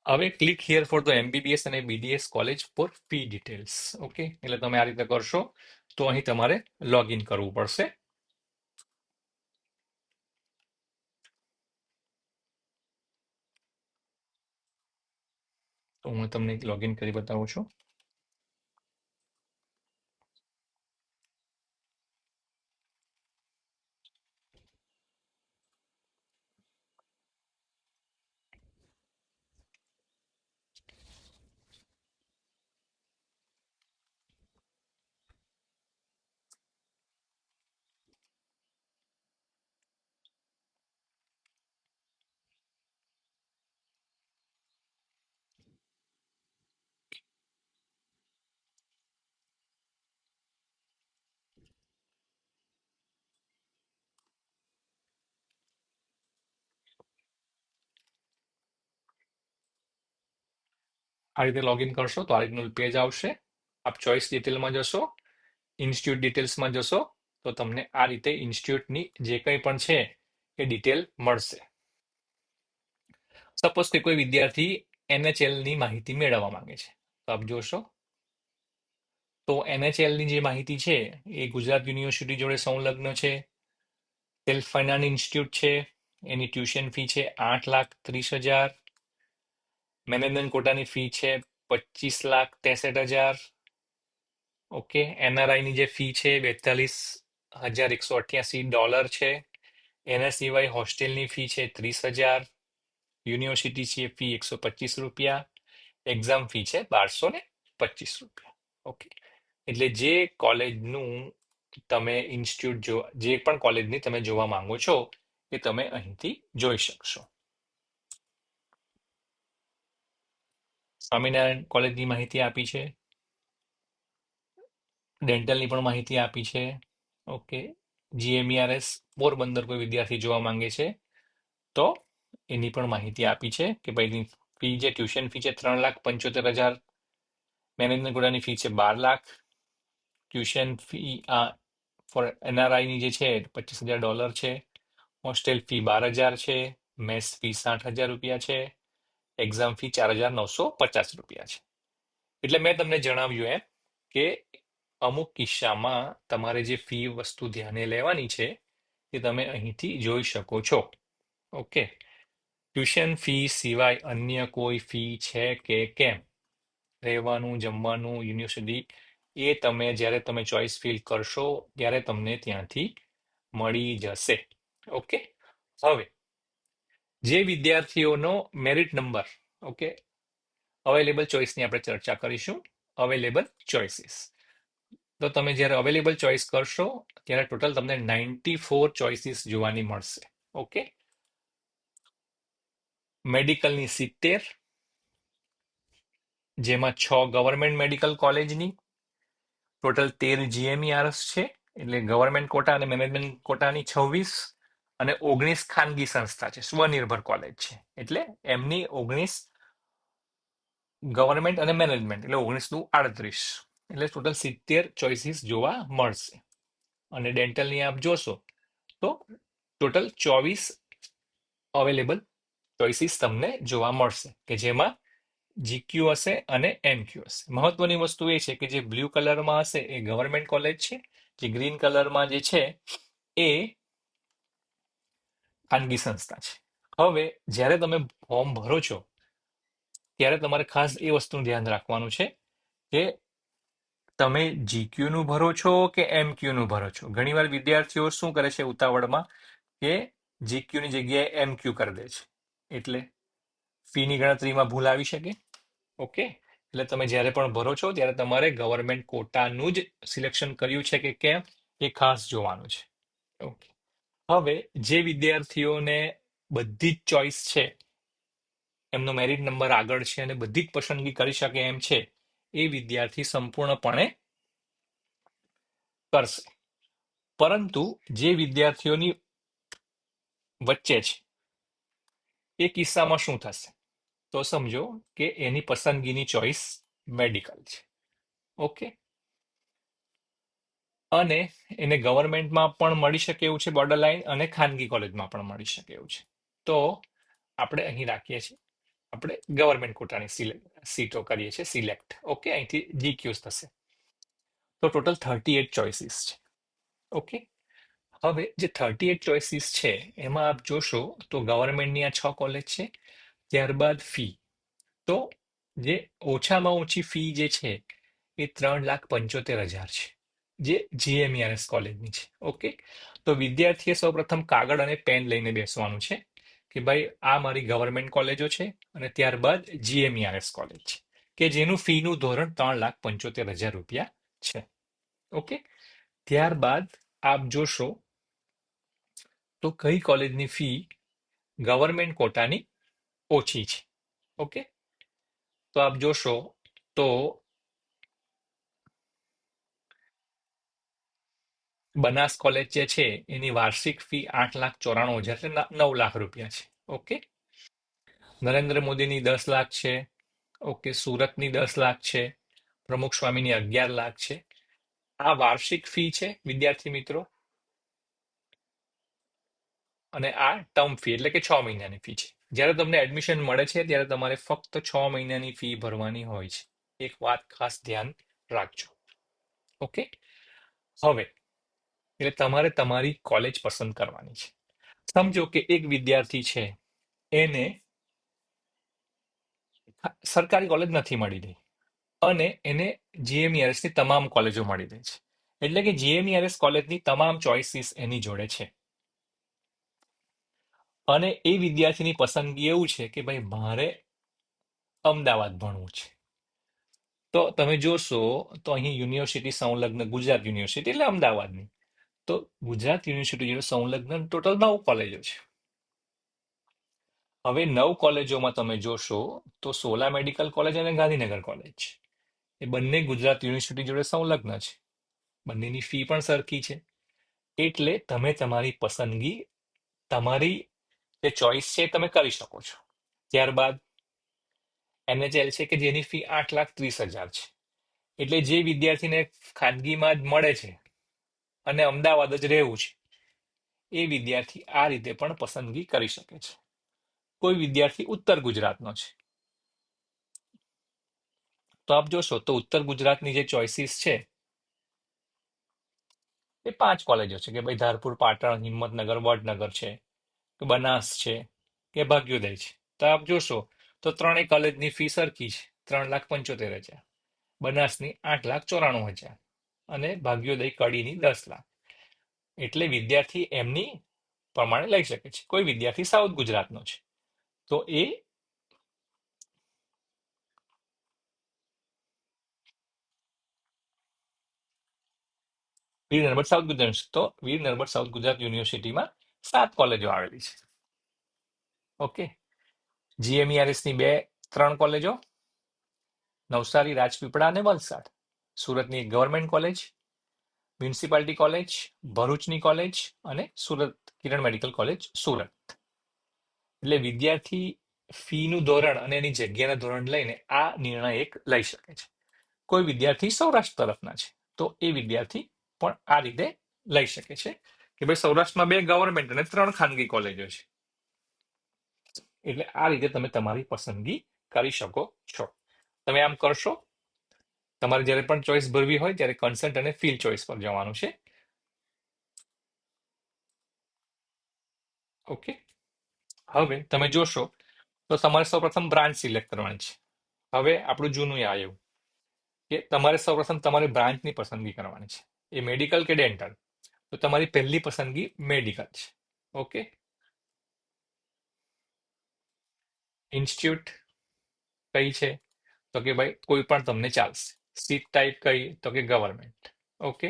હવે click here for the MBBS અને BDS college for fee details. Okay, એટલે તમે આ રીતે કરશો તો અહીં તમારે લોગિન કરવું પડશે. તો હું તમને લોગિન કરી બતાવું છું. આ રીતે લોગિન કરશો તો આ રીતનું પેજ આવશે. આપ ચોઇસ ડિટેલમાં જશો, ઇન્સ્ટિટ્યૂટ ડિટેલ્સમાં જશો તો તમને આ રીતે ઇન્સ્ટિટ્યૂટની જે કંઈ પણ છે એ ડિટેલ મળશે. સપોઝ કે કોઈ વિદ્યાર્થી NHL ની માહિતી મેળવવા માંગે છે તો આપ જોશો તો NHL ની જે માહિતી છે એ ગુજરાત યુનિવર્સિટી જોડે સંલગ્ન છે, સેલ્ફ ફાઇનાન્સ ઇન્સ્ટિટ્યૂટ છે, એની ટ્યુશન ફી છે 8,30,000, મેનેજમેન્ટ કોટાની ફી છે 25,63,000. ઓકે, NRI ની જે ફી છે $42,188 છે. એના સિવાય હોસ્ટેલની ફી છે 30,000, યુનિવર્સિટી છે ફી ₹125, એક્ઝામ ફી છે ₹1,225. ઓકે, એટલે જે કોલેજનું તમે ઇન્સ્ટિટ્યૂટ જે પણ કોલેજની તમે જોવા માંગો છો એ તમે અહીંથી જોઈ શકશો. સ્વામિનારાયણ કોલેજની માહિતી આપી છે, ડેન્ટલની પણ માહિતી આપી છે. ઓકે, GMERS પોરબંદર કોઈ વિદ્યાર્થી જોવા માંગે છે તો એની પણ માહિતી આપી છે કે ભાઈ ફી જે ટ્યુશન ફી છે 3,75,000, મેનેજમેન્ટ કોટાની ફી છે 12,00,000, ટ્યુશન ફી ફોર NRI ની જે છે $25,000 છે, હોસ્ટેલ ફી 12,000 છે, મેસ ફી ₹60,000 છે, એક્ઝામ ફી ₹4,950 છે. એટલે મેં તમને જણાવ્યું એમ કે અમુક કિસ્સામાં તમારે જે ફી વસ્તુ ધ્યાને લેવાની છે એ તમે અહીંથી જોઈ શકો છો. ઓકે, ટ્યુશન ફી સિવાય અન્ય કોઈ ફી છે કે કેમ, રહેવાનું, જમવાનું, યુનિવર્સિટી, એ તમે જ્યારે તમે ચોઇસ ફિલ કરશો ત્યારે તમને ત્યાંથી મળી જશે. ઓકે, હવે જે વિદ્યાર્થીઓનો મેરિટ નંબર, ઓકે, અવેલેબલ ચોઇસની આપણે ચર્ચા કરીશું. અવેલેબલ ચોઇસીસ, તો તમે જ્યારે અવેલેબલ ચોઇસ કરશો ત્યારે ટોટલ તમને 94 ચોઇસીસ જોવાની મળશે. ઓકે, મેડિકલની 70, જેમાં 6 ગવર્મેન્ટ મેડિકલ કોલેજની, ટોટલ 13 GMERS છે, એટલે ગવર્મેન્ટ કોટા અને મેનેજમેન્ટ કોટાની 26, અને 19 ખાનગી સંસ્થા છે, સ્વનિર્ભર કોલેજ છે, એટલે એમની 19 ગવર્મેન્ટ અને મેનેજમેન્ટ, એટલે 19 × 38, એટલે ટોટલ 70 ચોઇસીસ જોવા મળશે. અને ડેન્ટલની આપ જોશો તો ટોટલ 24 અવેલેબલ ચોઇસીસ તમને જોવા મળશે કે જેમાં GQ હશે અને MQ હશે. મહત્વની વસ્તુ એ છે કે જે બ્લુ કલરમાં હશે એ ગવર્મેન્ટ કોલેજ છે, જે ગ્રીન કલરમાં જે છે એ ખાનગી સંસ્થા છે. હવે જ્યારે તમે ફોર્મ ભરો છો ત્યારે તમારે ખાસ એ વસ્તુનું ધ્યાન રાખવાનું છે કે તમે GQ નું ભરો છો કે MQ નું ભરો છો. ઘણીવાર વિદ્યાર્થીઓ શું કરે છે ઉતાવળમાં કે GQ ની જગ્યાએ MQ કરી દે છે, એટલે ફીની ગણતરીમાં ભૂલ આવી શકે. ઓકે, એટલે તમે જ્યારે પણ ભરો છો ત્યારે તમારે ગવર્મેન્ટ કોટાનું જ સિલેક્શન કર્યું છે કે કેમ એ ખાસ જોવાનું છે. ઓકે, હવે જે વિદ્યાર્થીઓને બધી જ ચોઇસ છે, એમનો મેરિટ નંબર આગળ છે અને બધી જ પસંદગી કરી શકે એમ છે, એ વિદ્યાર્થી સંપૂર્ણપણે કરશે. પરંતુ જે વિદ્યાર્થીઓની વચ્ચે છે એ કિસ્સામાં શું થશે, તો સમજો કે એની પસંદગીની ચોઇસ મેડિકલ છે. ઓકે, અને એને ગવર્મેન્ટમાં પણ મળી શકે એવું છે બોર્ડર લાઈન, અને ખાનગી કોલેજમાં પણ મળી શકે એવું છે. તો આપણે અહીં રાખીએ છીએ, આપણે ગવર્મેન્ટ કોટાની સીટો કરીએ છીએ સિલેક્ટ. ઓકે, અહીંથી GQs થશે. તો ટોટલ 38 ચોઇસીસ છે. ઓકે, હવે જે 38 ચોઇસીસ છે એમાં આપ જોશો તો ગવર્મેન્ટની આ 6 કોલેજ છે. ત્યારબાદ ફી, તો જે ઓછામાં ઓછી ફી જે છે એ 3,75,000 છે, જે GMERS કોલેજની છે. ઓકે, તો વિદ્યાર્થીએ સૌપ્રથમ કાગળ અને પેન લઈને બેસવાનું છે કે ભાઈ આ મારી ગવર્મેન્ટ કોલેજો છે અને ત્યારબાદ GMERS કોલેજ છે કે જેનું ફીનું ધોરણ 3,75,000 રૂપિયા છે. ઓકે, ત્યારબાદ આપ જોશો તો કઈ કોલેજની ફી ગવર્મેન્ટ કોટાની ઓછી છે. ઓકે, તો આપ જોશો તો બનાસ કોલેજ જે છે એની વાર્ષિક ફી 8,94,000 એટલે 9 લાખ રૂપિયા છે. ઓકે, નરેન્દ્ર મોદીની 10 લાખ છે. ઓકે, સુરતની 10 લાખ છે. પ્રમુખ સ્વામીની 11 લાખ છે. આ વાર્ષિક ફી છે વિદ્યાર્થી મિત્રો, અને આ ટર્મ ફી એટલે કે 6 મહિનાની ફી છે. જ્યારે તમને એડમિશન મળે છે ત્યારે તમારે ફક્ત 6 મહિનાની ફી ભરવાની હોય છે. એક વાત ખાસ ધ્યાન રાખજો. ઓકે, હવે એટલે તમારે તમારી કોલેજ પસંદ કરવાની છે. સમજો કે એક વિદ્યાર્થી છે, એને સરકારી કોલેજ નથી મળી રહી અને એને GMERS ની તમામ કોલેજો મળી રહી છે. એટલે કે GMERS કોલેજની તમામ ચોઇસીસ એની જોડે છે. અને એ વિદ્યાર્થીની પસંદગી એવું છે કે ભાઈ મારે અમદાવાદ ભણવું છે. તો તમે જોશો તો અહીં યુનિવર્સિટી સંલગ્ન ગુજરાત યુનિવર્સિટી એટલે અમદાવાદની. તો ગુજરાત યુનિવર્સિટી જોડે સંલગ્ન ટોટલ 9 કોલેજો છે. હવે 9 કોલેજોમાં તમે જોશો તો સોલા મેડિકલ કોલેજ અને ગાંધીનગર કોલેજ છે. એ બંને ગુજરાત યુનિવર્સિટી જોડે સંલગ્ન છે. બંનેની ફી પણ સરખી છે. એટલે તમે તમારી પસંદગી, તમારી જે ચોઇસ છે એ તમે કરી શકો છો. ત્યારબાદ NHL છે કે જેની ફી 8,30,000 છે. એટલે જે વિદ્યાર્થીને ખાનગીમાં જ મળે છે અને અમદાવાદ જ રહેવું છે, એ વિદ્યાર્થી આ રીતે પણ પસંદગી કરી શકે છે. કોઈ વિદ્યાર્થી ઉત્તર ગુજરાતનો છે, તો આપ જોશો તો ઉત્તર ગુજરાતની જે ચોઇસીસ છે એ 5 કોલેજો છે કે ભાઈ ધારપુર, પાટણ, હિંમતનગર, વડનગર છે, કે બનાસ છે, કે ભાગ્યોદય છે. તો આપ જોશો તો ત્રણેય કોલેજની ફી સરખી છે, 3,75,000. બનાસની 8,94,000 અને ભાગ્યોદય કડીની 10 લાખ. એટલે વિદ્યાર્થી એમની પ્રમાણે લઈ શકે છે. કોઈ વિદ્યાર્થી સાઉથ ગુજરાતનો છે તો એ વીર નર્મદ સાઉથ ગુજરાત, તો વીર નર્મદ સાઉથ ગુજરાત યુનિવર્સિટીમાં 7 કોલેજો આવેલી છે. ઓકે, GMERS ની 3 કોલેજો, નવસારી, રાજપીપળા અને વલસાડ. સુરતની એક ગવર્મેન્ટ કોલેજ, મ્યુનિસિપાલિટી કોલેજ, ભરૂચની કોલેજ અને સુરત કિરણ મેડિકલ કોલેજ સુરત. એટલે વિદ્યાર્થી ફીનું ધોરણ અને એની જગ્યાના ધોરણ લઈને આ નિર્ણય એક લઈ શકે છે. કોઈ વિદ્યાર્થી સૌરાષ્ટ્ર તરફના છે તો એ વિદ્યાર્થી પણ આ રીતે લઈ શકે છે કે ભાઈ સૌરાષ્ટ્રમાં 2 ગવર્મેન્ટ અને 3 ખાનગી કોલેજો છે. એટલે આ રીતે તમે તમારી પસંદગી કરી શકો છો. તમે આમ કરશો. તમારે જ્યારે પણ ચોઇસ ભરવી હોય ત્યારે કન્સન્ટ અને ફિલ ચોઇસ પર જવાનું છે. ઓકે, હવે તમે જોશો તો તમારે સૌપ્રથમ બ્રાન્ચ સિલેક્ટ કરવાની છે. હવે આપણું જૂનું આવ્યું કે તમારે સૌપ્રથમ તમારી બ્રાન્ચની પસંદગી કરવાની છે. એ મેડિકલ કે ડેન્ટલ, તો તમારી પહેલી પસંદગી મેડિકલ છે. ઓકે, ઇન્સ્ટિટ્યૂટ કઈ છે તો કે ભાઈ કોઈ પણ તમને ચાલશે. સીટ ટાઈપ કઈ તો કે ગવર્મેન્ટ. ઓકે,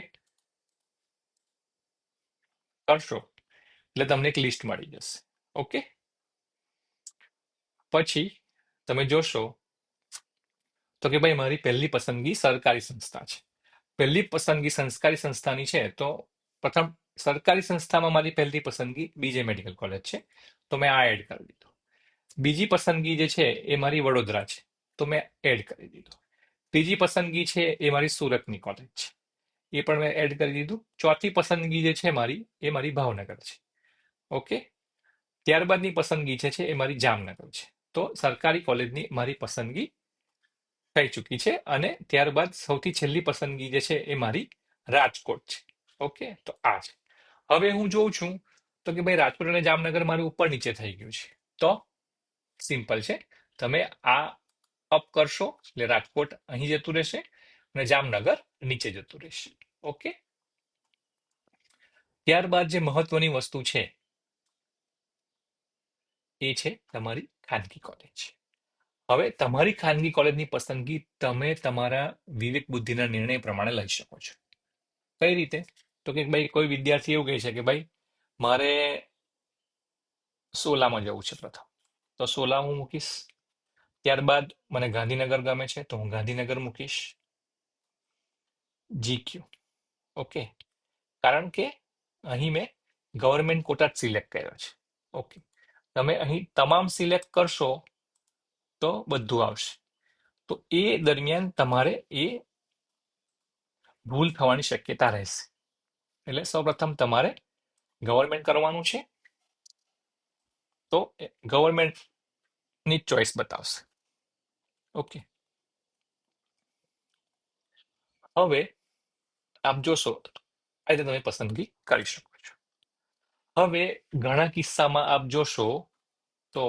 કરશો એટલે તમને એક લિસ્ટ મળી જશે. ઓકે, પછી તમે જોશો તો કે ભાઈ મારી પહેલી પસંદગી સરકારી સંસ્થા છે. પહેલી પસંદગી સરકારી સંસ્થાની છે તો પ્રથમ સરકારી સંસ્થામાં મારી પહેલી પસંદગી બીજે મેડિકલ કોલેજ છે, તો મેં આ એડ કરી દીધું. બીજી પસંદગી જે છે એ મારી વડોદરા છે, તો મેં એડ કરી દીધું. ત્રીજી પસંદગી છે એ મારી સુરતની કોલેજ છે, એ પણ મેં એડ કરી દીધું. ચોથી પસંદગી જે છે મારી એ મારી ભાવનગર છે. ઓકે. ત્યારબાદની પસંદગી છે એ મારી જામનગર છે. તો સરકારી કોલેજની મારી પસંદગી થઈ ચૂકી છે. અને ત્યારબાદ સૌથી છેલ્લી પસંદગી જે છે એ મારી રાજકોટ છે. ઓકે, તો આ છે. હવે હું જોઉં છું તો કે ભાઈ રાજકોટ અને જામનગર મારું ઉપર નીચે થઈ ગયું છે. તો સિમ્પલ છે. તમે આ અપ કરશો એટલે રાજકોટ અહીં જતું રહેશે અને જામનગર નીચે જતું રહેશે. ઓકે. ત્યારબાદ જે મહત્વની વસ્તુ છે એ છે તમારી ખાનગી કોલેજ. હવે તમારી ખાનગી કોલેજની પસંદગી તમે તમારા વિવેક બુદ્ધિના નિર્ણય પ્રમાણે લઈ શકો છો. કઈ રીતે? તો કે ભાઈ કોઈ વિદ્યાર્થી એવું કહે છે કે ભાઈ મારે સોલામાં જવું છે પ્રથમ, તો સોલા હું મૂકીશ. ત્યારબાદ મને ગાંધીનગર ગમે છે તો હું ગાંધીનગર મૂકીશ. GQ. ઓકે, કારણ કે અહીં મેં ગવર્મેન્ટ કોટા જ સિલેક્ટ કર્યો છે. ઓકે, તમે અહીં તમામ સિલેક્ટ કરશો તો બધું આવશે. તો એ દરમિયાન તમારે એ ભૂલ થવાની શક્યતા રહેશે. એટલે સૌપ્રથમ તમારે ગવર્મેન્ટ કરવાનું છે તો ગવર્મેન્ટની ચોઈસ બતાવશે. ઓકે, હવે આપ જોશો આ રીતે તમે પસંદગી કરી શકો છો. હવે ઘણા કિસ્સામાં આપ જોશો તો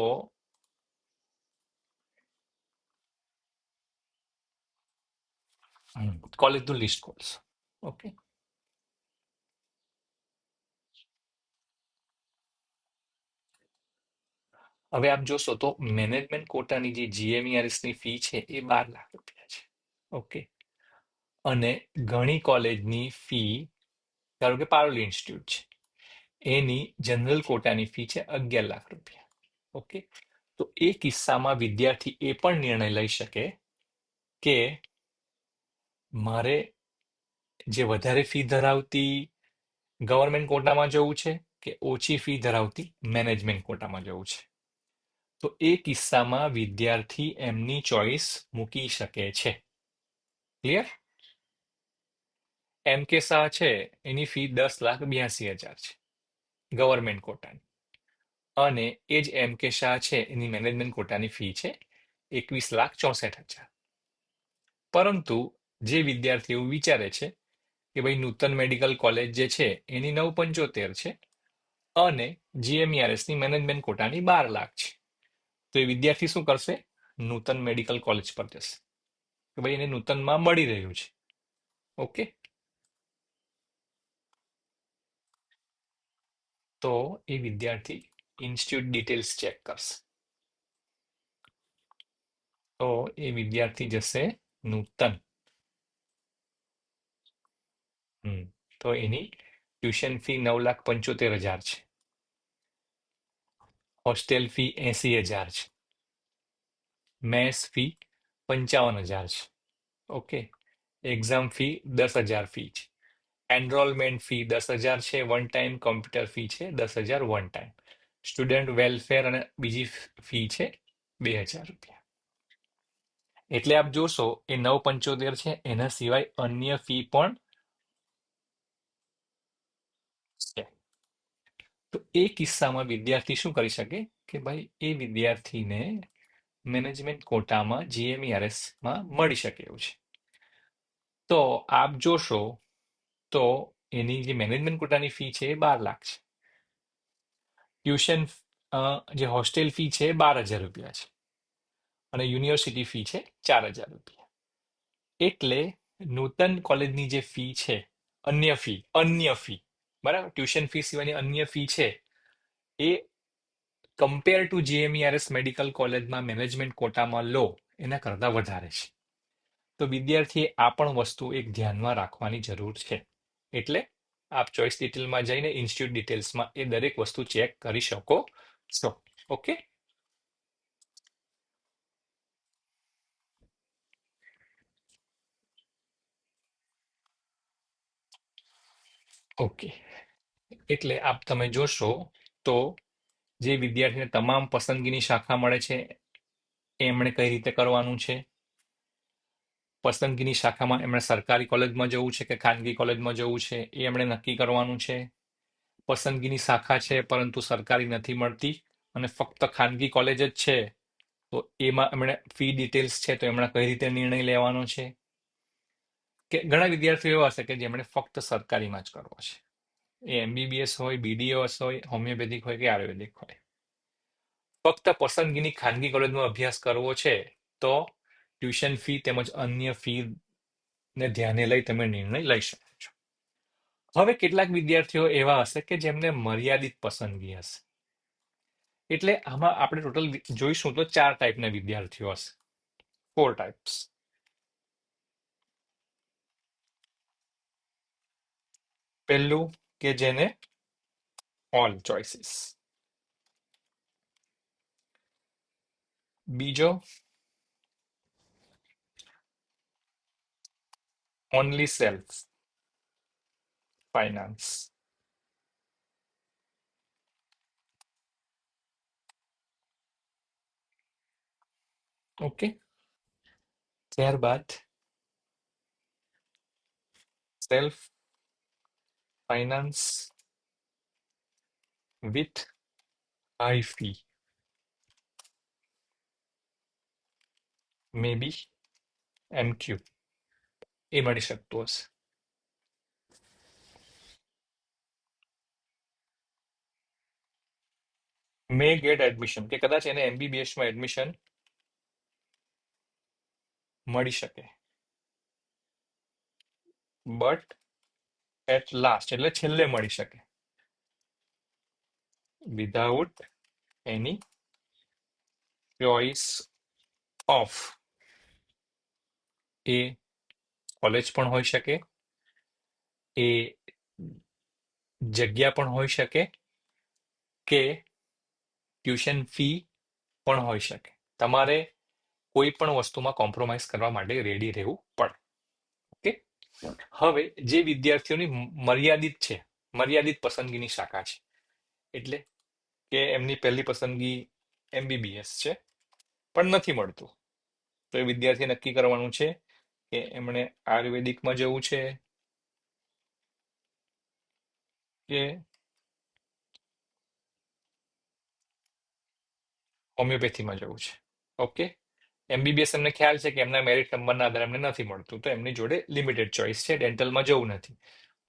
કોલેજનું લિસ્ટ ખોલશો. ઓકે, હવે આપ જોશો તો મેનેજમેન્ટ કોટાની જે GMERS ની ફી છે એ 12 લાખ રૂપિયા છે. ઓકે, અને ઘણી કોલેજની ફી, ધારો કે પારુલ ઇન્સ્ટિટ્યૂટ છે, એની જનરલ કોટાની ફી છે 11 લાખ રૂપિયા. ઓકે, તો એ કિસ્સામાં વિદ્યાર્થી એ પણ નિર્ણય લઈ શકે કે મારે જે વધારે ફી ધરાવતી ગવર્મેન્ટ કોટામાં જવું છે કે ઓછી ફી ધરાવતી મેનેજમેન્ટ કોટામાં જવું છે. તો એ કિસ્સામાં વિદ્યાર્થી એમની ચોઈસ મૂકી શકે છે. ક્લિયર? MK શાહ છે એની ફી 10,82,000 છે ગવર્મેન્ટ કોટાની, અને એ જ MK શાહ છે એની મેનેજમેન્ટ કોટાની ફી છે 21,64,000. પરંતુ જે વિદ્યાર્થી એવું વિચારે છે કે ભાઈ નૂતન મેડિકલ કોલેજ જે છે એની 9,75 છે અને GMERS ની મેનેજમેન્ટ કોટાની 12 લાખ છે, તો એ વિદ્યાર્થી શું કરશે? નૂતન મેડિકલ કોલેજ પર જશે કે ભાઈ એને નૂતનમાં મળી રહ્યું છે. ઓકે, તો એ વિદ્યાર્થી ઇન્સ્ટિટ્યૂટ ડિટેલ્સ ચેક કરશે. તો એ વિદ્યાર્થી જશે નૂતન. તો એની ટ્યુશન ફી 9,75,000 છે, હોસ્ટેલ ફી 80,000 છે, મેસ ફી 55,000 છે. ઓકે, એક્ઝામ ફી 10,000 ફી છે, એનરોલમેન્ટ ફી 10,000 છે, વન ટાઈમ કોમ્પ્યુટર ફી છે 10,000 વન ટાઈમ, સ્ટુડન્ટ વેલફેર અને બીજી ફી છે 2,000 રૂપિયા. એટલે આપ જોશો એ 9,75 છે, એના સિવાય અન્ય ફી પણ છે. તો એ કિસ્સામાં વિદ્યાર્થી શું કરી શકે કે ભાઈ એ વિદ્યાર્થીને મેનેજમેન્ટ કોટામાં GMERSમાં મળી શકે એવું છે. તો આપ જોશો તો એની જે મેનેજમેન્ટ કોટાની ફી છે એ 12 લાખ છે. ટ્યુશન જે હોસ્ટેલ ફી છે એ 12,000 રૂપિયા છે અને યુનિવર્સિટી ફી છે 4,000 રૂપિયા. એટલે નૂતન કોલેજની જે ફી છે, અન્ય ફી, બરાબર, ટ્યુશન ફી સિવાયની અન્ય ફી છે એ કમ્પેર ટુ GMERS મેડિકલ કોલેજમાં મેનેજમેન્ટ કોટામાં લો એના કરતાં વધારે છે. તો વિદ્યાર્થીએ આ પણ વસ્તુ એક ધ્યાનમાં રાખવાની જરૂર છે. એટલે આપ ચોઇસ ડિટેલમાં જઈને ઇન્સ્ટિટ્યૂટ ડિટેલ્સમાં એ દરેક વસ્તુ ચેક કરી શકો છો. Okay, okay. એટલે આપ તમે જોશો તો જે વિદ્યાર્થીને તમામ પસંદગીની શાખા મળે છે એમણે કઈ રીતે કરવાનું છે, પસંદગીની શાખામાં એમણે સરકારી કોલેજમાં જવું છે કે ખાનગી કોલેજમાં જવું છે એ એમણે નક્કી કરવાનું છે. પસંદગીની શાખા છે પરંતુ સરકારી નથી મળતી અને ફક્ત ખાનગી કોલેજ જ છે, તો એમાં એમણે ફી ડિટેલ્સ છે તો એમણે કઈ રીતે નિર્ણય લેવાનો છે. કે ઘણા વિદ્યાર્થીઓ એવા હશે કે જેમણે ફક્ત સરકારીમાં જ કરવો છે, એ એમબીબીએસ હોય, બીડીએસ હોય, હોમિયોપેથિક હોય કે આયુર્વેદિક હોય. ફક્ત પસંદગીની ખાનગી કોલેજમાં અભ્યાસ કરવો છે તો ટ્યુશન ફી તેમજ અન્ય ફી ને ધ્યાને લઈ તમે નિર્ણય લઈ શકો છો. હવે કેટલાક વિદ્યાર્થીઓ એવા હશે કે જેમને મર્યાદિત પસંદગી હશે. એટલે આમાં આપણે ટોટલ જોઈશું તો 4 ટાઈપના વિદ્યાર્થીઓ હશે. 4 ટાઈપ્સ. પહેલું કે જેને ઓલ ચોઇસીસ. બીજો ઓનલી સેલ્ફ ફાઇનાન્સ. ઓકે. ત્યારબાદ self finance with high fee, may be MQ, એ મળી શકતું હશે. મે ગેટ એડમિશન, કે કદાચ એને એમબીબીએસમાં એડમિશન મળી શકે, બટ એટ લાસ્ટ એટલે છેલ્લે મળી શકે, without any choice of. A college પણ હોઈ શકે, એ જગ્યા પણ હોઈ શકે, કે ટ્યુશન ફી પણ હોઈ શકે. તમારે કોઈ પણ વસ્તુમાં કોમ્પ્રોમાઇઝ કરવા માટે રેડી રહેવું પડે. ઓકે. હવે જે વિદ્યાર્થીઓની મર્યાદિત છે, મર્યાદિત પસંદગીની શાખા છે, એટલે કે એમની પહેલી પસંદગી એમબીબીએસ છે પણ નથી મળતું, તો એ વિદ્યાર્થી નક્કી કરવાનું છે કે એમણે આયુર્વેદિકમાં જવું છે કે હોમિયોપેથીમાં જવું છે. ઓકે. એમબીબીએસ એમને ખ્યાલ છે કે એમના મેરિટ નંબરના આધારે એમને નથી મળતું, તો એમની જોડે લિમિટેડ ચોઇસ છે, ડેન્ટલમાં જવું નથી,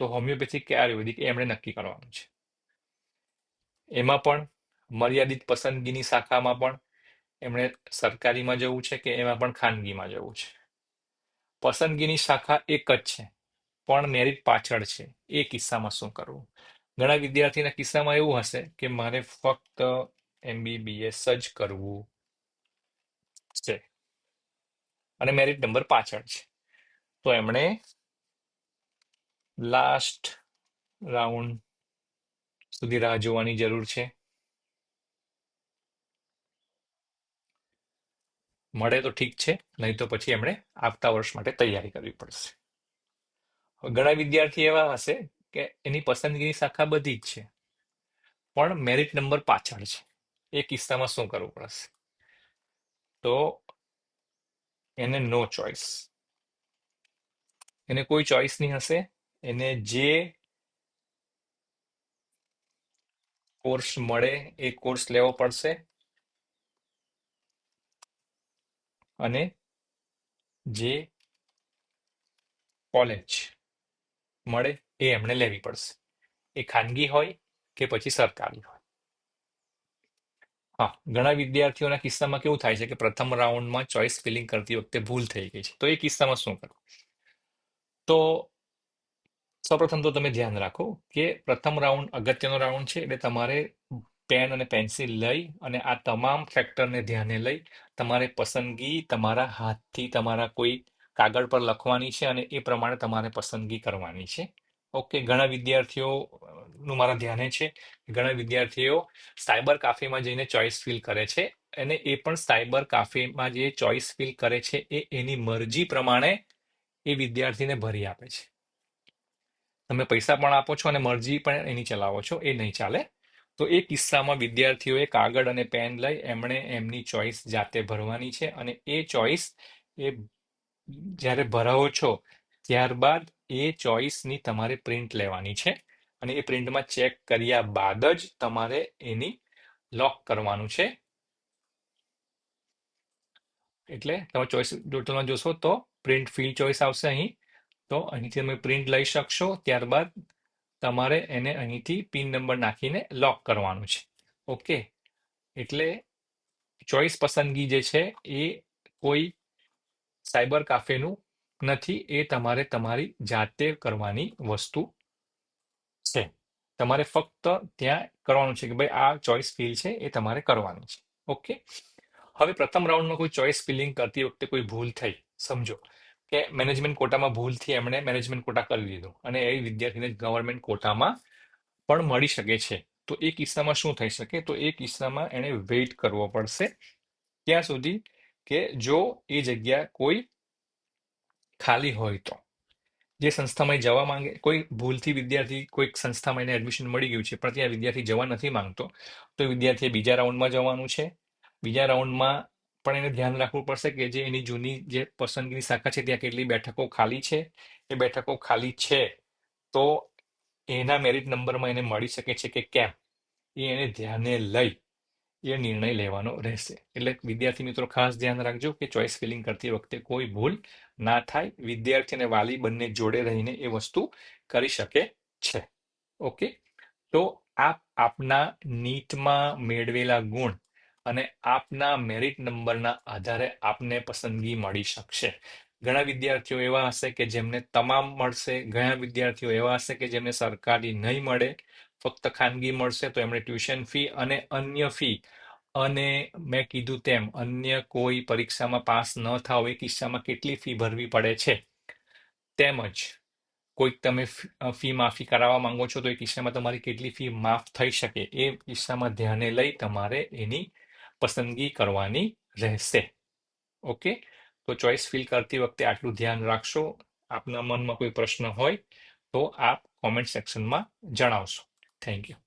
તો હોમિયોપેથિક કે આયુર્વેદિક એ એમણે નક્કી કરવાનું છે. એમાં પણ મર્યાદિત પસંદગીની શાખામાં પણ એમણે સરકારીમાં જવું છે કે એમાં પણ ખાનગીમાં જવું છે. પસંદગીની શાખા એક જ છે પણ મેરિટ પાછળ છે, એ કિસ્સામાં શું કરવું? ઘણા વિદ્યાર્થીના કિસ્સામાં એવું હશે કે મારે ફક્ત એમબીબીએસ જ કરવું છે અને મેરિટ નંબર પાછળ છે, તો એમણે લાસ્ટ રાઉન્ડ સુધી રાહ જોવાની જરૂર છે. મળે તો ઠીક છે, નહીં તો પછી એમણે આવતા વર્ષ માટે તૈયારી કરવી પડશે. ઘણા વિદ્યાર્થી એવા હશે કે એની પસંદગીની શાખા બધી જ છે પણ મેરિટ નંબર પાછળ છે, એ કિસ્સામાં શું કરવું પડશે? તો એને નો ચોઇસ, એને કોઈ ચોઇસ નહીં હશે. એને જે કોર્સ મળે એ કોર્સ લેવો પડશે અને જે કોલેજ મળે એ એમણે લેવી પડશે, એ ખાનગી હોય કે પછી સરકારી હોય. હા, ઘણા વિદ્યાર્થીઓના કિસ્સામાં કેવું થાય છે કે પ્રથમ રાઉન્ડમાં ચોઇસ ફિલિંગ કરતી વખતે ભૂલ થઈ ગઈ છે, તો એ કિસ્સામાં શું કરવું? તો સૌપ્રથમ તો તમે ધ્યાન રાખો કે પ્રથમ રાઉન્ડ અગત્યનો રાઉન્ડ છે, એટલે તમારે પેન અને પેન્સિલ લઈ અને આ તમામ ફેક્ટરને ધ્યાને લઈ તમારે પસંદગી તમારા હાથથી તમારા કોઈ કાગળ પર લખવાની છે અને એ પ્રમાણે તમારે પસંદગી કરવાની છે. ઓકે. ઘણા વિદ્યાર્થીઓ નું મારા ધ્યાને છે કે ઘણા વિદ્યાર્થીઓ સાયબર કાફેમાં જઈને ચોઇસ ફિલ કરે છે અને એ પણ સાયબર કાફેમાં જે ચોઇસ ફિલ કરે છે એ એની મરજી પ્રમાણે એ વિદ્યાર્થીને ભરી આપે છે. તમે પૈસા પણ આપો છો અને મરજી પણ એની ચલાવો છો, એ નહીં ચાલે. તો એ કિસ્સામાં વિદ્યાર્થીઓએ કાગળ અને પેન લઈ એમણે એમની ચોઇસ જાતે ભરવાની છે અને એ ચોઇસ એ જ્યારે ભરાવો છો ત્યારબાદ એ ચોઈસની તમારે પ્રિન્ટ લેવાની છે અને એ પ્રિન્ટમાં ચેક કર્યા બાદ જ તમારે એની લોક કરવાનું છે. એટલે તમે ચોઈસ ટોટલમાં જોશો તો પ્રિન્ટ ફિલ ચોઈસ આવશે અહીં, તો અહીંથી તમે પ્રિન્ટ લઈ શકશો. ત્યારબાદ તમારે એને અહીંથી પિન નંબર નાખીને લોક કરવાનું છે. ઓકે, એટલે ચોઈસ પસંદગી જે છે એ કોઈ સાયબર કાફેનું નથી, એ તમારે તમારી જાતે કરવાની વસ્તુ છે. તમારે ફક્ત ત્યાં કરવાનું છે કે ભાઈ આ ચોઈસ ફિલ છે એ તમારે કરવાની છે. ઓકે, હવે પ્રથમ રાઉન્ડમાં કોઈ ચોઈસ ફિલિંગ કરતી વખતે કોઈ ભૂલ થઈ, સમજો કે મેનેજમેન્ટ કોટામાં ભૂલથી એમણે મેનેજમેન્ટ કોટા કરી દીધો અને એ વિદ્યાર્થીને ગવર્મેન્ટ કોટામાં પણ મળી શકે છે. તો એ કિસ્સામાં શું થઈ શકે? તો એ કિસ્સામાં એણે વેઇટ કરવો પડશે ત્યાં સુધી કે જો એ જગ્યા કોઈ ખાલી હોય તો. જે સંસ્થામાં એ જવા માંગે, કોઈ ભૂલથી વિદ્યાર્થી કોઈક સંસ્થામાં એને એડમિશન મળી ગયું છે પણ ત્યાં વિદ્યાર્થી જવા નથી માંગતો, તો એ વિદ્યાર્થીએ બીજા રાઉન્ડમાં જવાનું છે. બીજા રાઉન્ડમાં પણ એને ધ્યાન રાખવું પડશે કે જે એની જૂની જે પસંદગીની શાખા છે ત્યાં કેટલી બેઠકો ખાલી છે. એ બેઠકો ખાલી છે તો એના મેરિટ નંબરમાં એને મળી શકે છે કે કેમ, એ એને ધ્યાને લઈ એ નિર્ણય લેવાનો રહેશે. એટલે વિદ્યાર્થી મિત્રો ખાસ ધ્યાન રાખજો કે ચોઈસ ફિલિંગ કરતી વખતે કોઈ ભૂલ ના થાય. વિદ્યાર્થી અને વાલી બંને જોડે રહીને એ વસ્તુ કરી શકે છે. ઓકે, તો આપ આપના નીટમાં મેળવેલા ગુણ અને આપના મેરિટ નંબરના આધારે આપને પસંદગી મળી શકશે. ઘણા વિદ્યાર્થીઓ એવા હશે કે જેમને તમામ મળશે, ઘણા વિદ્યાર્થીઓ એવા હશે કે જેમને સરકારી નહીં મળે, ફક્ત ખાનગી મળશે, તો એમણે ટ્યુશન ફી અને અન્ય ફી અને મેં કીધું તેમ અન્ય કોઈ પરીક્ષામાં પાસ ન થાવ એ કિસ્સામાં કેટલી ફી ભરવી પડે છે, તેમજ કોઈક તમે ફી માફી કરાવવા માંગો છો તો એ કિસ્સામાં તમારી કેટલી ફી માફ થઈ શકે એ કિસ્સામાં ધ્યાને લઈ તમારે એની પસંદગી કરવાની રહેશે. ઓકે, તો ચોઈસ ફિલ કરતી વખતે આટલું ધ્યાન રાખશો. આપના મનમાં કોઈ પ્રશ્ન હોય તો આપ કોમેન્ટ સેક્શનમાં જણાવશો. Thank you.